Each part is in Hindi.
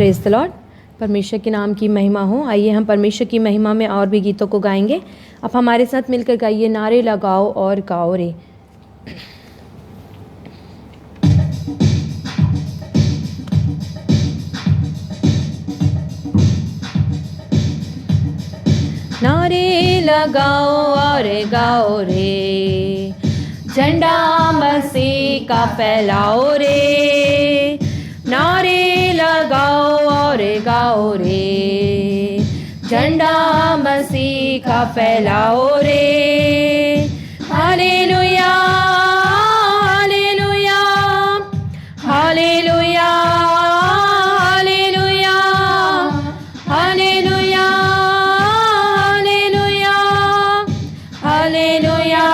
Praise the Lord. परमेश्वर के नाम की महिमा हो। आइए हम परमेश्वर की महिमा में और भी गीतों को गाएंगे। अब हमारे साथ मिलकर गाइए, नारे लगाओ और गाओ रे। नारे लगाओ और गाओ रे, झंडा मसीह का फैलाओ रे। नारे लगाओ और गाओ रे, झंडा मसीह का फैलाओ रे। Hallelujah hallelujah hallelujah hallelujah hallelujah hallelujah hallelujah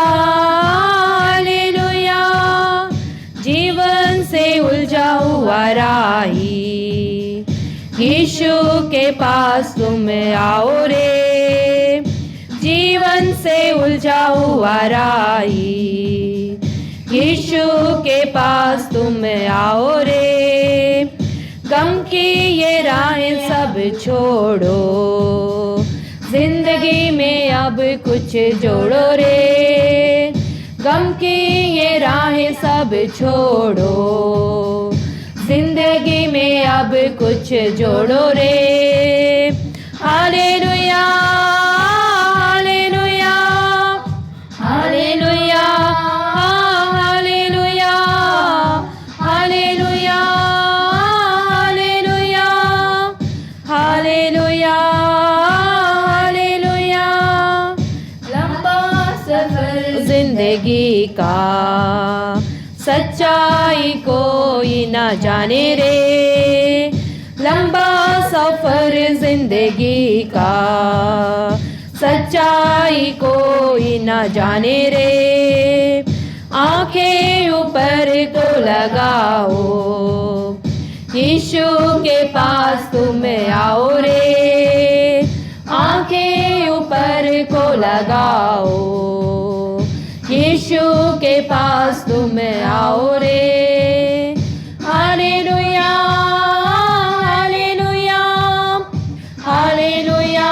hallelujah. जीवन से उलझा हुआ राही, यीशु के पास तुम आओ रे। जीवन से उलझा हुआ राही, यीशु के पास तुम आओ रे। गम की ये राहें सब छोड़ो, जिंदगी में अब कुछ जोड़ो रे। गम की ये राहें सब छोड़ो, जिंदगी में अब कुछ जोड़ो रे। Hallelujah hallelujah hallelujah hallelujah hallelujah hallelujah hallelujah hallelujah. लंबा सफर जिंदगी का, सच्चाई कोई ना जाने रे। लंबा सफर जिंदगी का, सच्चाई कोई ना जाने रे। आंखें ऊपर को लगाओ, यीशु के पास तुम आओ रे। आंखें ऊपर को लगाओ, यीशु के पास तुम आओ रे। Hallelujah hallelujah hallelujah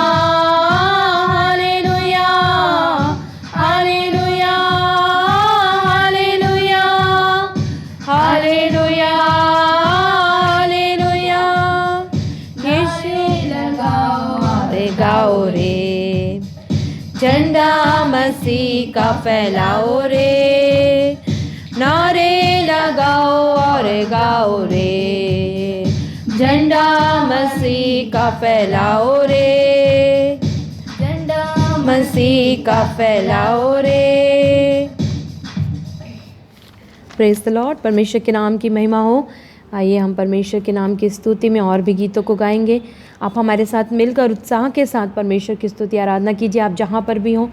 hallelujah hallelujah hallelujah hallelujah hallelujah. Yeshu लगाओ रे गाओ रे, झंडा मसीह का फैलाओ रे। नारे लगाओ और गाओ रे, झंडा मसीह का फैलाओ रे। झंडा मसीह का फैलाओ रे। Praise the Lord. परमेश्वर के नाम की महिमा हो। आइए हम परमेश्वर के नाम की स्तुति में और भी गीतों को गाएंगे। आप हमारे साथ मिलकर उत्साह के साथ परमेश्वर की स्तुति आराधना कीजिए। आप जहाँ पर भी हों,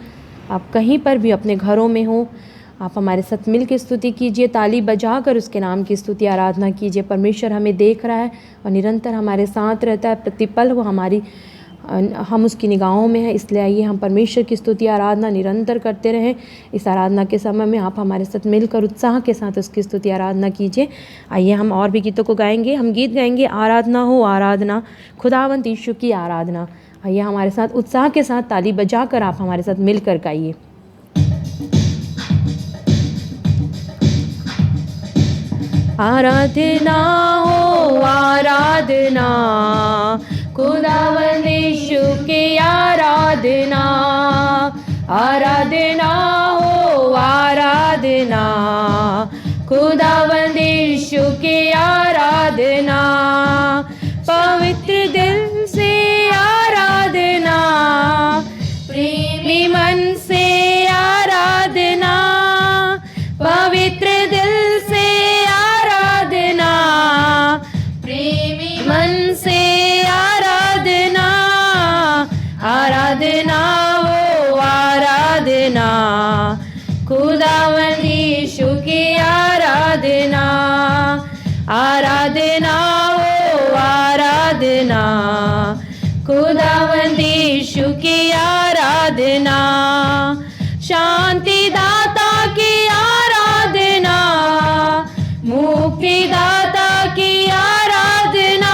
आप कहीं पर भी अपने घरों में हो, आप हमारे साथ मिलकर स्तुति कीजिए। ताली बजाकर उसके नाम की स्तुति आराधना कीजिए। परमेश्वर हमें देख रहा है और निरंतर हमारे साथ रहता है। प्रतिपल वो हम उसकी निगाहों में है। इसलिए आइए हम परमेश्वर की स्तुति आराधना निरंतर करते रहें। इस आराधना के समय में आप हमारे साथ मिलकर उत्साह के साथ उसकी स्तुति आराधना कीजिए। आइए हम और भी गीतों को गाएंगे। हम गीत गाएंगे, आराधना हो आराधना, खुदावंत यीशु की आराधना। आइए हमारे साथ उत्साह के साथ ताली बजाकर आप हमारे साथ मिलकर गाइए। आराधना हो आराधना, खुदावंद यीशु की आराधना। आराधना हो आराधना, खुदावंद यीशु की आराधना। पवित्र दिल से आराधना, प्रेमी मन से आराधना। पवित्र दिल से आराधना, प्रेमी मन से आराधना। आराधना हो आराधना, खुदावंद यीशु की आराधना। आराधना हो आराधना, खुदावंद यीशु की आराधना। शांति दाता की आराधना, मुक्ति दाता की आराधना।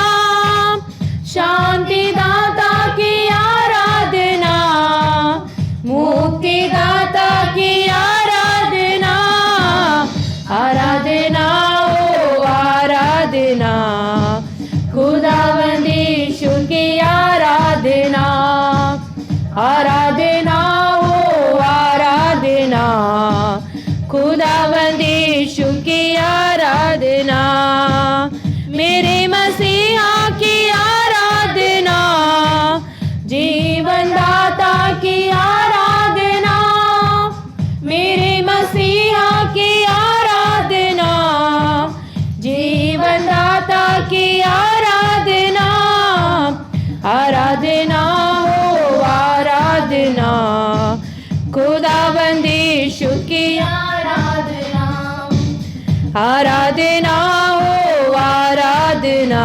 आराधना हो आराधना,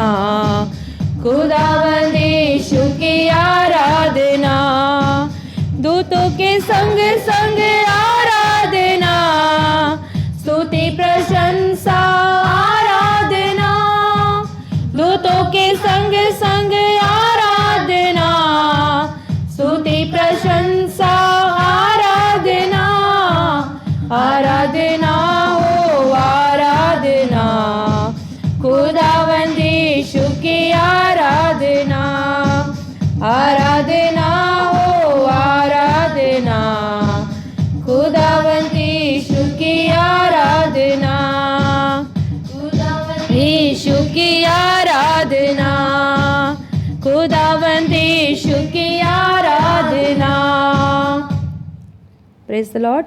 खुदावंद यीशु की आराधना, दूतों के संग संग आराधना, स्तुति प्रशंसा आराधना, दूतों के संग संग आराधना, स्तुति प्रशंसा आराधना, आराधना हो आराधना, खुदावंद यीशु की आराधना, आराधना हो आराधना, खुदावंद यीशु की आराधना, यीशु की आराधना, खुदावंद यीशु की आराधना। Praise the Lord.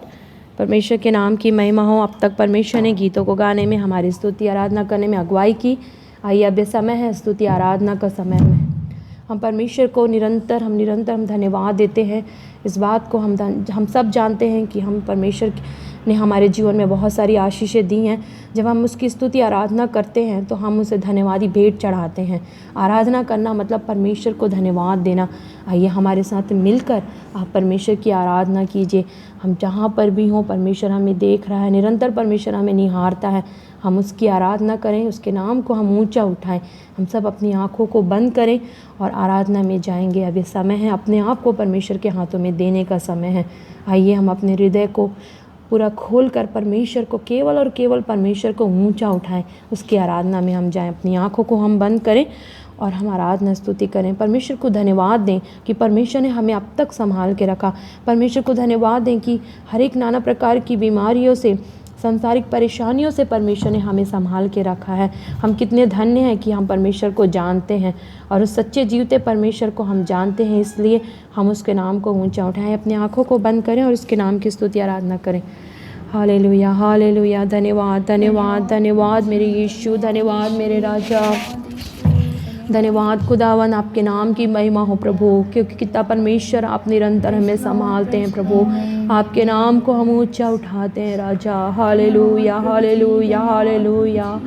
परमेश्वर के नाम की महिमा हो। अब तक परमेश्वर ने गीतों को गाने में, हमारी स्तुति आराधना करने में अगुवाई की। आइए अब ये समय है स्तुति आराधना का समय में हम परमेश्वर को निरंतर हम धन्यवाद देते हैं। इस बात को हम सब जानते हैं कि हम परमेश्वर ने हमारे जीवन में बहुत सारी आशीषें दी हैं। जब हम उसकी स्तुति आराधना करते हैं तो हम उसे धन्यवादी भेंट चढ़ाते हैं। आराधना करना मतलब परमेश्वर को धन्यवाद देना। आइए हमारे साथ मिलकर आप परमेश्वर की आराधना कीजिए। हम जहाँ पर भी हों, परमेश्वर हमें देख रहा है, निरंतर परमेश्वर हमें निहारता है। हम उसकी आराधना करें, उसके नाम को हम ऊंचा उठाएं। हम सब अपनी आँखों को बंद करें और आराधना में जाएंगे। अब ये समय है अपने आप को परमेश्वर के हाथों में देने का समय है। आइए हम अपने हृदय को पूरा खोल कर परमेश्वर को केवल और केवल परमेश्वर को ऊंचा उठाएं। उसकी आराधना में हम जाएं। अपनी आँखों को हम बंद करें और हम आराधना स्तुति करें। परमेश्वर को धन्यवाद दें कि परमेश्वर ने हमें अब तक संभाल के रखा। परमेश्वर को धन्यवाद दें कि हर एक नाना प्रकार की बीमारियों से, सांसारिक परेशानियों से परमेश्वर ने हमें संभाल के रखा है। हम कितने धन्य हैं कि हम परमेश्वर को जानते हैं और उस सच्चे जीवते परमेश्वर को हम जानते हैं। इसलिए हम उसके नाम को ऊंचा उठाएं। अपनी आँखों को बंद करें और उसके नाम की स्तुति आराधना करें। Hallelujah hallelujah. धन्यवाद धन्यवाद धन्यवाद मेरे यीशु, धन्यवाद मेरे राजा, धन्यवाद खुदावन। आपके नाम की महिमा हो प्रभु, क्योंकि कितना परमेश्वर आप निरंतर हमें संभालते हैं प्रभु। आपके नाम को हम ऊंचा उठाते हैं राजा। Hallelujah hallelujah hallelujah.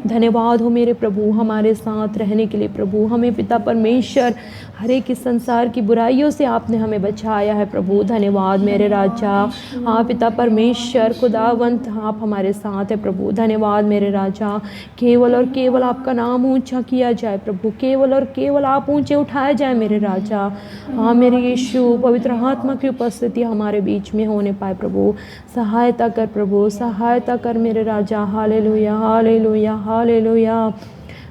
धन्यवाद हो मेरे प्रभु हमारे साथ रहने के लिए प्रभु। हमें पिता परमेश्वर हर एक इस संसार की बुराइयों से आपने हमें बचाया है प्रभु। धन्यवाद मेरे राजा। हाँ पिता परमेश्वर खुदावंत, आप हमारे साथ है प्रभु। धन्यवाद मेरे राजा। केवल और केवल आपका नाम ऊंचा किया जाए प्रभु। केवल और केवल आप ऊंचे उठाए जाए मेरे राजा। हाँ मेरे यीशु, पवित्र आत्मा की उपस्थिति हमारे बीच में होने पाए प्रभु। सहायता कर प्रभु, सहायता कर मेरे राजा। Hallelujah hallelujah hallelujah.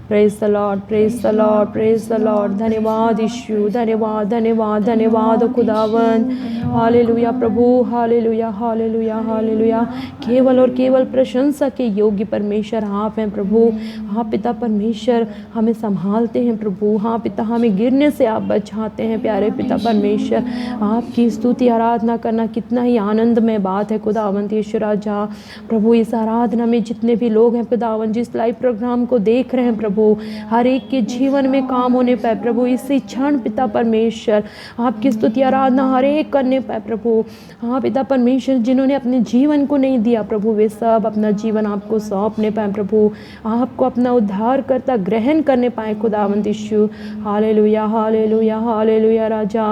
Praise the Lord, praise the Lord, praise the Lord. धन्यवाद यीशु, धन्यवाद धन्यवाद धन्यवाद खुदावन। हालेलुया प्रभु, हालेलुया हालेलुया हालेलुया। केवल और केवल प्रशंसा के योग्य परमेश्वर आप हैं प्रभु। हाँ पिता परमेश्वर, हमें संभालते हैं प्रभु। हाँ पिता, हमें गिरने से आप बचाते हैं प्यारे पिता परमेश्वर। आपकी स्तुति आराधना करना कितना ही आनंदमय बात है खुदावंत यीशु राजा। प्रभु इस आराधना में जितने भी लोग हैं खुदावन, जिस लाइव प्रोग्राम को देख रहे हैं प्रभु, हर एक के जीवन में काम होने पाए प्रभु। इसी क्षण पिता परमेश्वर आपकी स्तुति आराधना हर एक करने पाए प्रभु। हाँ पिता परमेश्वर, जिन्होंने अपने जीवन को नहीं दिया प्रभु, वे सब अपना जीवन आपको सौंपने पाए प्रभु। आपको अपना उद्धारकर्ता ग्रहण करने पाए खुदावंत यीशु। हालेलुया हालेलुया हालेलुया राजा।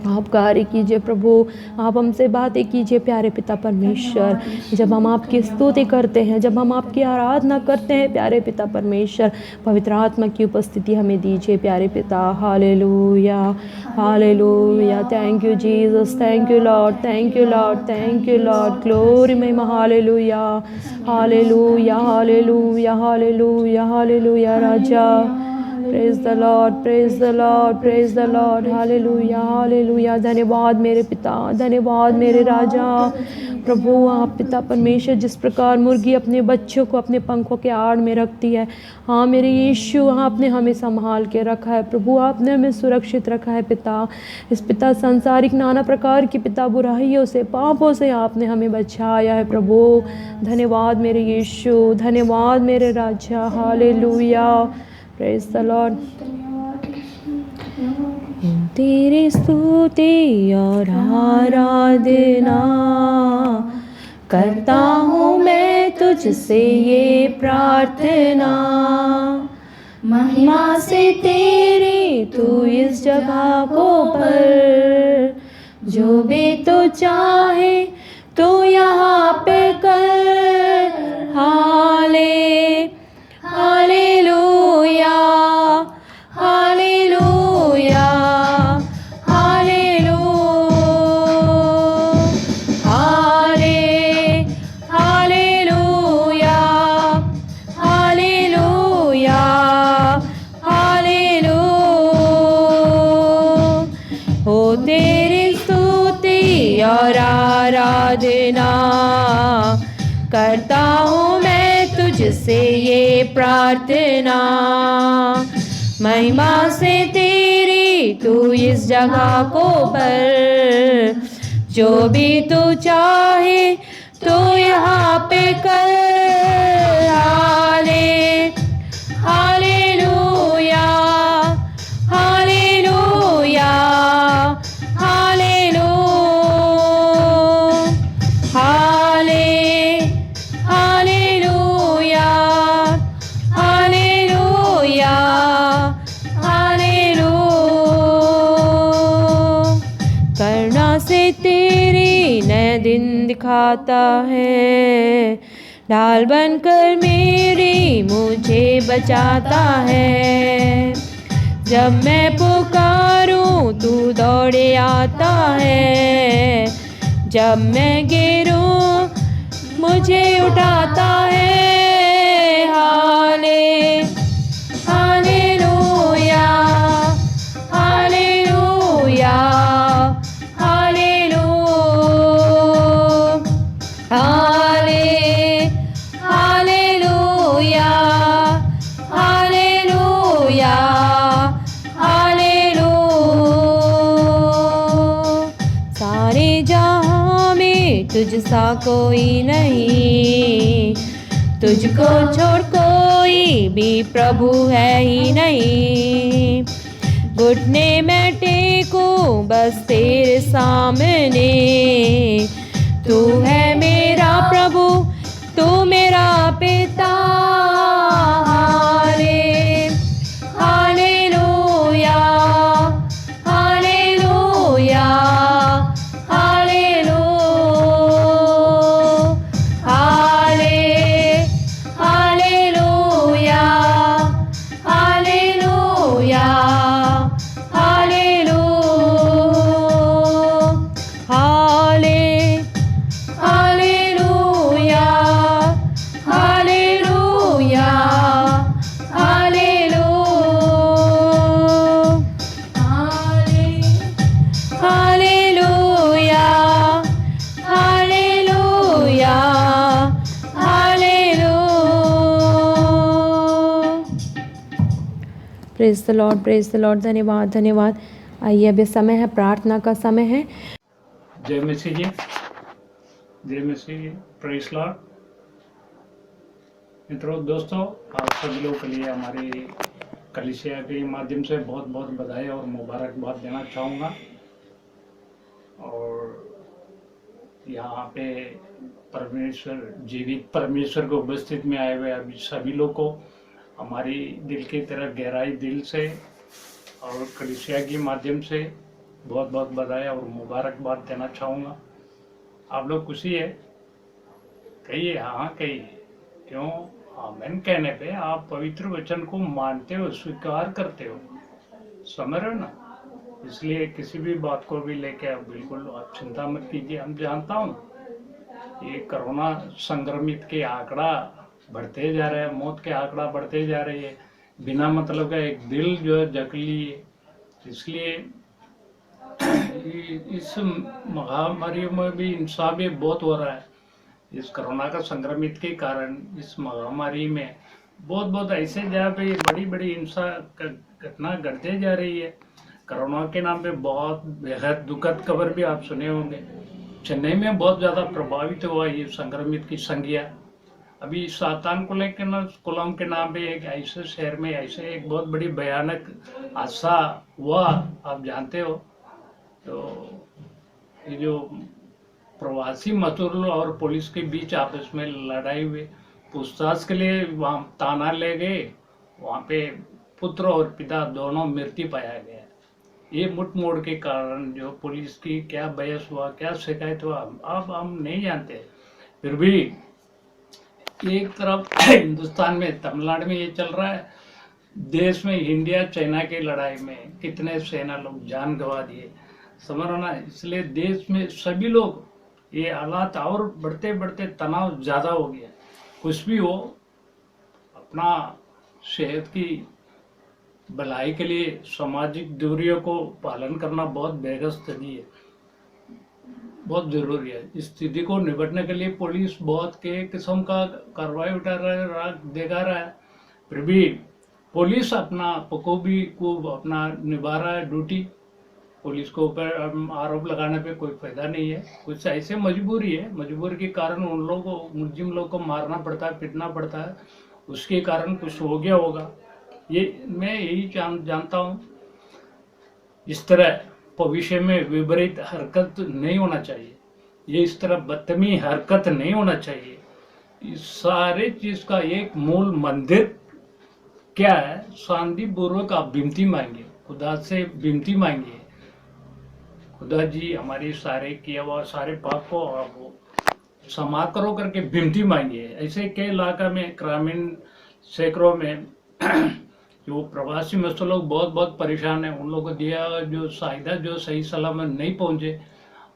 आप कार्य कीजिए प्रभु, आप हमसे बातें कीजिए प्यारे पिता परमेश्वर। जब हम आपकी स्तुति करते हैं, जब हम आपकी आराधना करते हैं प्यारे पिता परमेश्वर, पवित्र आत्मा की उपस्थिति हमें दीजिए प्यारे पिता। Hallelujah hallelujah. Thank you Jesus, thank you Lord, thank you Lord, thank you Lord. Glory महिमा। Hallelujah hallelujah hallelujah hallelujah hallelujah राजा। Praise the Lord, praise the Lord, praise the Lord. Hallelujah hallelujah. धन्यवाद मेरे पिता, धन्यवाद मेरे राजा। प्रभु आप पिता परमेश्वर, जिस प्रकार मुर्गी अपने बच्चों को अपने पंखों के आड़ में रखती है, हाँ मेरे यीशु, आपने हमें संभाल के रखा है प्रभु। आपने हमें सुरक्षित रखा है पिता। इस पिता संसारिक नाना प्रकार की पिता बुराइयों से, पापों से आपने हमें बचाया है प्रभु। धन्यवाद मेरे यीशु, धन्यवाद मेरे राजा। हालेलुया। Praise the Lord. तेरी स्तुति और आराधना करता हूँ मैं तुझ तुझसे ये प्रार्थना, महिमा से तेरी तू इस जगह को भर, जो भी तू चाहे तू यहाँ पे कर। Hallelujah, hallelujah, hallelujah, hallelujah, hallelujah, hallelujah. हो तेरी स्तुति और आराधना करता हूँ मैं तुझसे ये प्रार्थना, महिमा से तेरी तू इस जगह को भर, जो भी तू चाहे तू यहाँ पे कर। Hallelujah, hallelujah, hallelujah, hallelujah, hallelujah, hallelujah. करुणा से तेरी नया दिन दिखाता है, ढाल बनकर मेरी मुझे बचाता है। जब मैं पुकारूं तू दौड़े आता है, जब मैं गिरूं मुझे उठाता है। Hallelujah, hallelujah, hallelujah, hallelujah, hallelujah, hallelujah. सारे जहां में तुझ सा कोई नहीं, तुझको छोड़ कोई भी प्रभु है ही नहीं। घुटने में टेकूं बस तेरे सामने, तू है मेरा प्रभु, तू मेरा पिता। Hallelujah, hallelujah, hallelujah, hallelujah, hallelujah, hallelujah, hallelujah, hallelujah, hallelujah, hallelujah, hallelujah, hallelujah. Praise the Lord, praise the Lord. धन्यवाद, धन्यवाद। आइए अभी समय है, प्रार्थना का समय है। जय मसीह जी, जय मसीह, प्रेज लॉर्ड। मित्रों, दोस्तों, आप सभी लोगों के लिए हमारी कलीसिया के माध्यम से बहुत बहुत बधाई और मुबारकबाद देना चाहूँगा। और यहाँ पे परमेश्वर, जीवित परमेश्वर को उपस्थित में आए हुए अभी सभी लोग को हमारी दिल की तरह गहराई दिल से और कलीसिया के माध्यम से बहुत बहुत बधाई और मुबारकबाद देना चाहूँगा। आप लोग खुशी है? कहिए हाँ, कहिए। क्यों? आमीन कहने पे आप पवित्र वचन को मानते हो, स्वीकार करते हो, समझ रहे हो ना? इसलिए किसी भी बात को भी लेके आप बिल्कुल आप चिंता मत कीजिए। हम जानता हूँ ये कोरोना संक्रमित के आंकड़ा बढ़ते जा रहे हैं, मौत के आंकड़ा बढ़ते जा रही है, बिना मतलब का एक दिल जो है जकड़ लिए। इसलिए इस महामारी में भी इंसान भी बहुत हो रहा है। इस कोरोना का संक्रमित के कारण इस महामारी में बहुत ऐसे जगह पे बड़ी बड़ी हिंसा घटना घटते जा रही है। कोरोना के नाम पे बहुत बेहद दुखद खबर भी आप सुने होंगे। चेन्नई में बहुत ज़्यादा प्रभावित हुआ ये संक्रमित की संख्या। अभी सातानकुले के कुलम के नाम पे एक ऐसे शहर में ऐसे एक बहुत बड़ी भयानक हादसा हुआ, आप जानते हो। तो ये जो प्रवासी मजदूर और पुलिस के बीच आपस में लड़ाई हुई। पूछताछ के लिए वहाँ थाना ले गए, वहाँ पे पुत्र और पिता दोनों मृत्यु पाया गया। ये मुठमोड़ के कारण जो पुलिस की क्या बहस हुआ, क्या शिकायत हुआ, अब हम नहीं जानते। फिर भी एक तरफ हिंदुस्तान में, तमिलनाडु में ये चल रहा है, देश में इंडिया चाइना की लड़ाई में कितने सेना लोग जान गंवा दिए, समझ रहे ना। इसलिए देश में सभी लोग, ये हालात और बढ़ते बढ़ते तनाव ज्यादा हो गया। कुछ भी हो, अपना सेहत की भलाई के लिए सामाजिक दूरियों को पालन करना बहुत बेहद है, बहुत जरूरी है। इस स्थिति को निपटने के लिए पुलिस बहुत के किस्म का कार्रवाई उठा रहा दिखा रहा है। फिर भी पुलिस अपना बखूबी को अपना निभा रहा है ड्यूटी। पुलिस को ऊपर आरोप लगाने पे कोई फायदा नहीं है। कुछ ऐसे मजबूरी है, मजबूरी के कारण उन लोगों को, मुलजिम लोग को मारना पड़ता है, पीटना पड़ता है, उसके कारण कुछ हो गया होगा। ये मैं यही जानता हूँ। इस तरह भविष्य में विपरीत हरकत नहीं होना चाहिए, ये इस तरह बदतमीज हरकत नहीं होना चाहिए। इस सारे चीज का एक मूल मंदिर क्या है? शांतिपूर्वक आप विनती मांगिए, खुदा से विनती मांगिए, खुदा जी हमारी सारे किया हुआ सारे पाप को आप क्षमा करो करके विनती मांगिए। ऐसे के इलाका में, ग्रामीण क्षेत्रों में जो प्रवासी मजदूर लोग बहुत बहुत परेशान है, उन लोगों को दिया जो फायदा जो सही सलामत नहीं पहुंचे।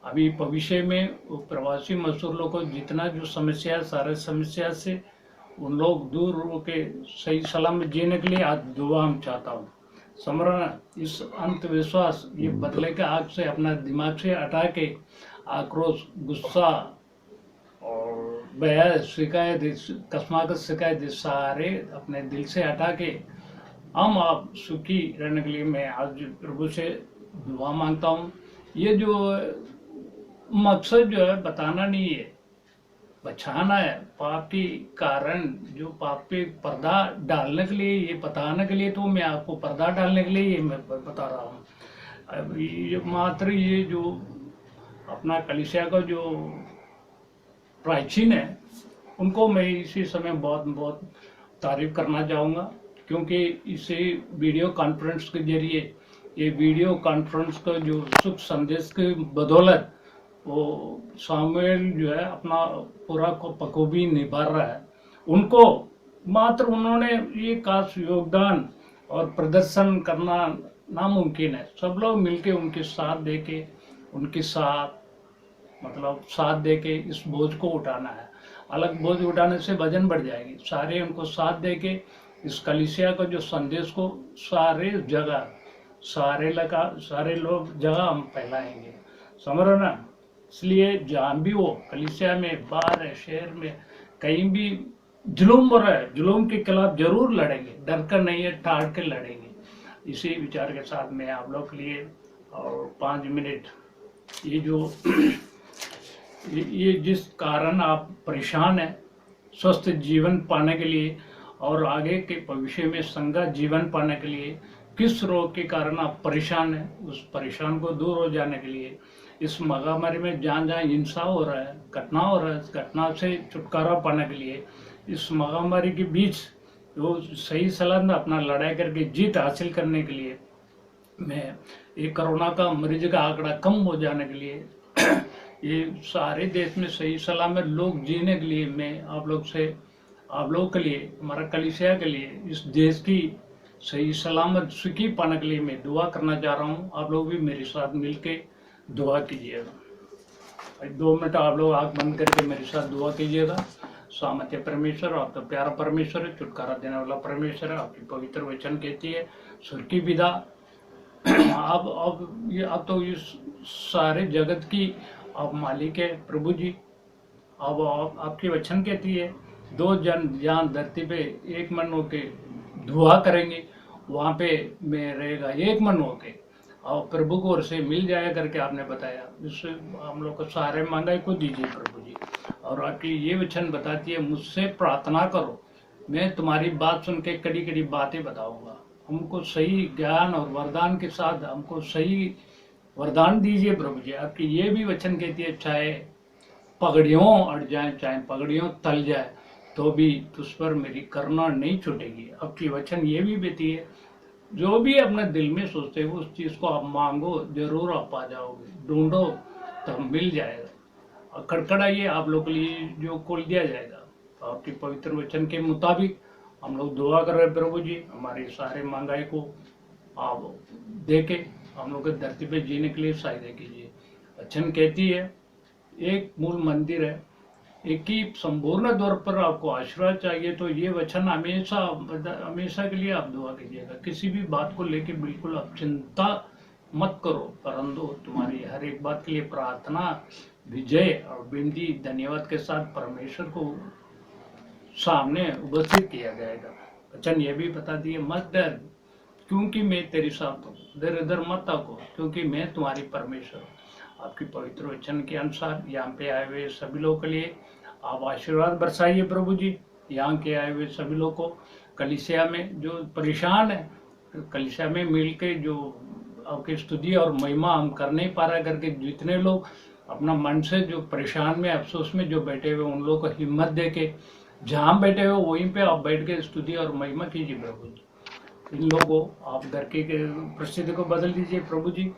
अभी भविष्य में प्रवासी मजदूर लोग को जितना जो समस्या, सारे समस्या से उन लोग दूर होके सही सलामत जीने के लिए आज दुआ हम चाहता हूँ। समझना, इस अंधविश्वास, ये बदले के आग से अपना दिमाग से हटा के आक्रोश, गुस्सा और बहस, शिकायत, कस्माकत शिकायत सारे अपने दिल से हटा के हम आप सुखी रहने के लिए मैं आज प्रभु से दुआ मांगता हूँ। ये जो मकसद जो है बताना नहीं है, बचाना है। पाप के कारण जो पाप पे पर्दा डालने के लिए, ये बताने के लिए तो मैं आपको पर्दा डालने के लिए ये मैं बता रहा हूँ। अब ये मात्र ये जो अपना कलीसिया का जो प्राचीन है, उनको मैं इसी समय बहुत बहुत तारीफ करना चाहूँगा, क्योंकि इसे वीडियो कॉन्फ्रेंस के जरिए, ये वीडियो कॉन्फ्रेंस का जो सुख संदेश के बदौलत वो सामुएल जो है अपना पूरा को बखूबी निभा रहा है। उनको मात्र उन्होंने ये खास योगदान और प्रदर्शन करना नामुमकिन है। सब लोग मिलके उनके साथ देके, उनके साथ मतलब साथ देके इस बोझ को उठाना है। अलग बोझ उठाने से वजन बढ़ जाएगी। सारे उनको साथ देके इस कलीसिया का जो संदेश को सारे जगह, सारे लोग जगह हम फैलाएंगे, समझ रहे ना। इसलिए जहाँ भी हो, कलीसिया में, बाहर है, शहर में, कहीं भी जुल्म हो रहा है, जुल्म के खिलाफ जरूर लड़ेंगे, डर कर नहीं है, ठाड़ के लड़ेंगे। इसी विचार के साथ मैं आप लोग के लिए और 5 मिनट ये जो ये जिस कारण आप परेशान हैं स्वस्थ जीवन पाने के लिए और आगे के भविष्य में संगा जीवन पाने के लिए, किस रोग के कारण आप परेशान हैं, उस परेशान को दूर हो जाने के लिए, इस महामारी में जहाँ जहाँ हिंसा हो रहा है, घटना हो रहा है, इस घटना से छुटकारा पाने के लिए, इस महामारी के बीच वो सही सलामत अपना लड़ाई करके जीत हासिल करने के लिए, मैं ये कोरोना का मरीज का आंकड़ा कम हो जाने के लिए, ये सारे देश में सही सलामत लोग जीने के लिए, मैं आप लोग के लिए, हमारा कलीसिया के लिए, इस देश की सही सलामत सुखी पाने के लिए मैं दुआ करना चाह रहा हूँ। आप लोग भी मेरे साथ मिलके दुआ कीजिएगा। 2 मिनट आप लोग आँख बंद करके मेरे साथ दुआ कीजिएगा। सामर्थ्य परमेश्वर, आपका प्यारा परमेश्वर है, छुटकारा देने वाला परमेश्वर है। आपकी पवित्र वचन कहती है, सुर की विदा अब तो इस सारे जगत की आप मालिक है प्रभु जी। अब आपकी वचन कहती है, 2 जन जहाँ धरती पे एक मन होके दुआ करेंगे, वहाँ पे मैं रहेगा एक मन होके, और प्रभु को ओर से मिल जाए करके आपने बताया। इससे हम लोग को सारे महंगाई को दीजिए प्रभु जी। और आपकी ये वचन बताती है, मुझसे प्रार्थना करो, मैं तुम्हारी बात सुन के कड़ी कड़ी बातें बताऊंगा। हमको सही ज्ञान और वरदान के साथ हमको सही वरदान दीजिए प्रभु जी। आपकी ये भी वचन कहती है, चाहे पगड़ियों अट जाए, चाहे पगड़ियों तल जाए, तो भी तुझ पर मेरी करुणा नहीं छूटेगी। अब की वचन ये भी बेटी है, जो भी अपने दिल में सोचते हो उस चीज को आप मांगो, जरूर आप पा जाओगे। ढूंढो तब मिल जाएगा, और खड़खड़ाइए, आप लोग के लिए जो खोल दिया जाएगा। तो आपके पवित्र वचन के मुताबिक हम लोग दुआ कर रहे हैं प्रभु जी, हमारी सारे महंगाई को आप देके हम लोग के धरती पे जीने के लिए सहायता कीजिए। वचन कहती है एक मूल मंदिर है, एक ही संपूर्ण तौर पर आपको आशीर्वाद चाहिए, तो ये वचन हमेशा हमेशा के लिए आप दुआ कीजिएगा। किसी भी बात को लेके बिल्कुल आप चिंता मत करो, परंतु तुम्हारी हर एक बात के लिए प्रार्थना, विजय और विनती धन्यवाद के साथ परमेश्वर को सामने उपस्थित किया जाएगा। वचन ये भी बता दिए मत डर, क्योंकि मैं तेरे साथ हूँ, इधर इधर मत ताको, क्योंकि मैं तुम्हारी परमेश्वर हूँ। आपकी पवित्र वचन के अनुसार यहाँ पे आए हुए सभी लोगों के लिए आप आशीर्वाद बरसाइए प्रभु जी। यहाँ के आए हुए सभी लोगों को, कलीसिया में जो परेशान है, कलीसिया में मिल के जो आपकी स्तुति और महिमा हम कर नहीं पा रहे करके जितने लोग अपना मन से जो परेशान में अफसोस में जो बैठे हुए, उन लोगों को हिम्मत दे के जहाँ बैठे हुए वहीं पे आप बैठ के स्तुति और महिमा कीजिए प्रभु जी। इन लोगों को आप घर की परिस्थिति को बदल दीजिए प्रभु जी।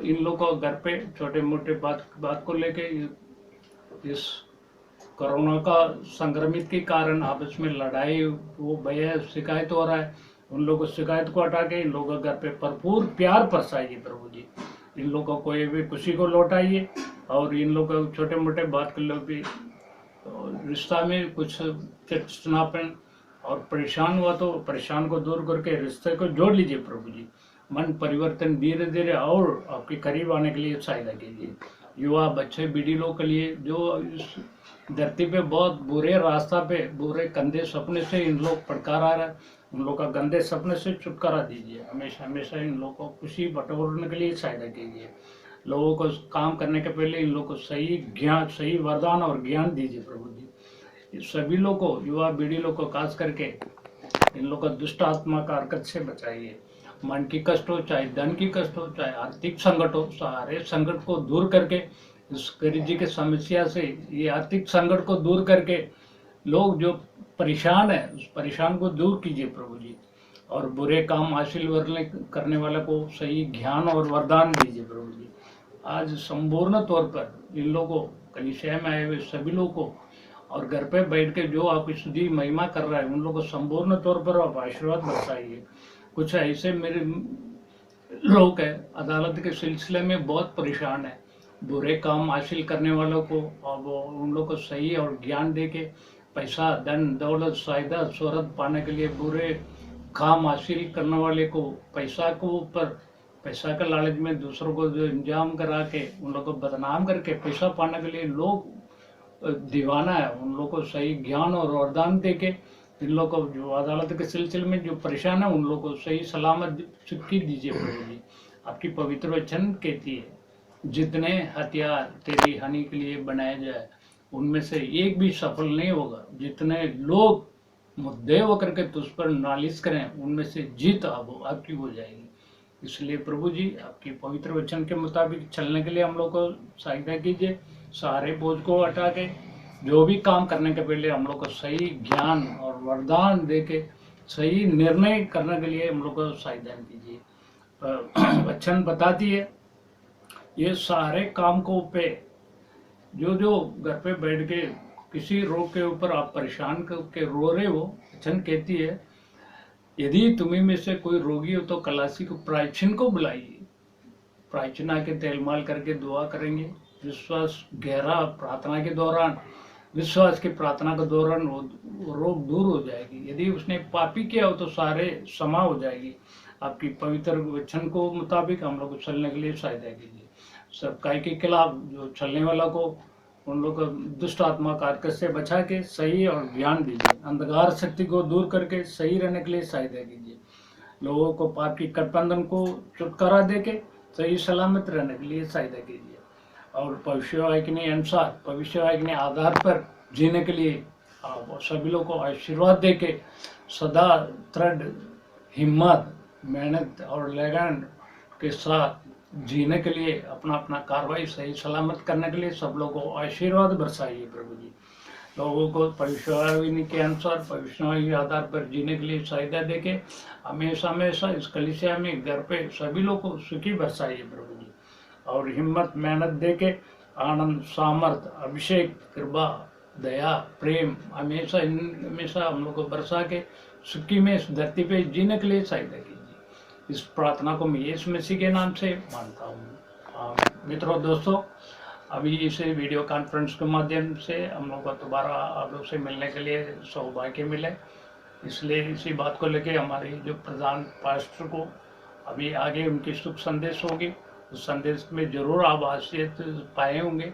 इन लोगों को घर पे छोटे मोटे बात को लेके इस कोरोना का संक्रमित के कारण आपस में लड़ाई, वो भय, शिकायत हो रहा है, उन लोगों को शिकायत को हटा के इन लोगों के घर पे भरपूर प्यार बरसाइए प्रभु जी। इन लोगों को कोई भी खुशी को लौटाइए, और इन लोगों को छोटे मोटे बात के लोग भी रिश्ता में कुछ चिड़चिड़ापन और परेशान हुआ तो परेशान को दूर करके रिश्ते को जोड़ लीजिए प्रभु जी। मन परिवर्तन धीरे धीरे और आपके करीब आने के लिए सहायता कीजिए। युवा बच्चे बीड़ी लोग के लिए जो इस धरती पे बहुत बुरे रास्ता पे, बुरे गंदे सपने से इन लोग पड़कार आ रहा है, उन लोग का गंदे सपने से छुटकारा दीजिए। हमेशा हमेशा इन लोगों को खुशी बटोरने के लिए सहायता कीजिए। लोगों को काम करने के पहले इन लोगों को सही ज्ञान, सही वरदान और ज्ञान दीजिए प्रभु जी। सभी लोगों को, युवा पीढ़ी लोग को खास करके इन लोगों को दुष्ट आत्मा का हरकत से बचाइए। मन की कष्ट हो, चाहे धन की कष्ट हो, चाहे आर्थिक संकट हो, सारे संकट को दूर करके इस गरीब जी के समस्या से, ये आर्थिक संकट को दूर करके लोग जो परेशान है उस परेशान को दूर कीजिए प्रभु जी। और बुरे काम हासिल करने वाले को सही ज्ञान और वरदान दीजिए प्रभु जी। आज संपूर्ण तौर पर इन लोगों को, कलीसिया में आए हुए सभी लोगों को, और घर पे बैठ के जो आपकी स्तुति महिमा कर रहा है उन लोगों को संपूर्ण तौर पर आप आशीर्वाद बरसाइए। कुछ ऐसे मेरे लोग हैं अदालत के सिलसिले में बहुत परेशान है, बुरे काम हासिल करने वालों को अब उन लोगों को सही और ज्ञान दे के पैसा, धन, दौलत, फायदा, शोहरत पाने के लिए बुरे काम हासिल करने वाले को पैसा को ऊपर, पैसा का लालच में दूसरों को जो इंजाम करा के उन लोगों को बदनाम करके पैसा पाने के लिए लोग दीवाना है, उन लोगों को सही ज्ञान और वरदान दे के इन लोगों को जो अदालत के सिलसिले में जो परेशान है उन लोगों को सही सलामत चुटकी दीजिए प्रभु जी। आपकी पवित्र वचन कहती है जितने हथियार तेरी हानि के लिए बनाए जाए उनमें से एक भी सफल नहीं होगा। जितने लोग मुद्दे होकर के तुझ पर नालिश करें उनमें से जीत आपकी हो जाएगी। इसलिए प्रभु जी आपकी पवित्र वचन के मुताबिक चलने के लिए हम लोग को सहायता कीजिए। सारे बोझ को हटा के जो भी काम करने के पहले हम लोग को सही ज्ञान और वरदान दे के सही निर्णय करने के लिए हम लोग को सहायता कीजिए। वचन बताती है ये सारे काम को पे जो जो घर पे बैठ के किसी रोग के ऊपर आप परेशान करके रो रहे हो, वचन कहती है यदि तुम्हें में से कोई रोगी हो तो कलासी को प्रायचिन को बुलाइए। प्रायचिन आके तेलमाल करके दुआ करेंगे। विश्वास गहरा प्रार्थना के दौरान, विश्वास की प्रार्थना के दौरान वो रोग दूर हो जाएगी। यदि उसने पापी किया हो तो सारे क्षमा हो जाएगी। आपकी पवित्र वचन को मुताबिक हम लोग को चलने के लिए सहायता कीजिए। सबकाई के खिलाफ जो चलने वाला को उन लोग को दुष्ट आत्मा कारकत से बचा के सही और ज्ञान दीजिए। अंधकार शक्ति को दूर करके सही रहने के लिए सहायता कीजिए। लोगों को पाप की गठबंधन को छुटकारा दे के सही सलामत रहने के लिए सहायता कीजिए। और भविष्यवाणी अनुसार, भविष्यवाणी आधार पर जीने के लिए आप सभी लोग को आशीर्वाद दे के सदा दृढ़ हिम्मत, मेहनत और लगन के साथ जीने के लिए, अपना अपना कार्रवाई सही सलामत करने के लिए सब लोगों को आशीर्वाद बरसाइए प्रभु जी। लोगों को भविष्यवाणी के अनुसार, भविष्यवाणी के आधार पर जीने के लिए सहायता देके हमेशा हमेशा इस कलीसिया में, घर पे सभी लोग को सुखी बरसाइए प्रभु जी। और हिम्मत मेहनत देके आनंद, सामर्थ, अभिषेक, कृपा, दया, प्रेम हमेशा हम लोग को बरसा के सुखी में इस धरती पे जीने के लिए सहायता कीजिए। इस प्रार्थना को मैं यीशु मसीह के नाम से मानता हूँ। मित्रों, दोस्तों, अभी इस वीडियो कॉन्फ्रेंस के माध्यम से हम लोग को दोबारा आप लोग से मिलने के लिए सौभाग्य मिले, इसलिए इसी बात को लेके हमारी जो प्रधान पास्टर को अभी आगे उनकी शुभ संदेश होगी, उस संदेश में जरूर आप आशीष पाए होंगे।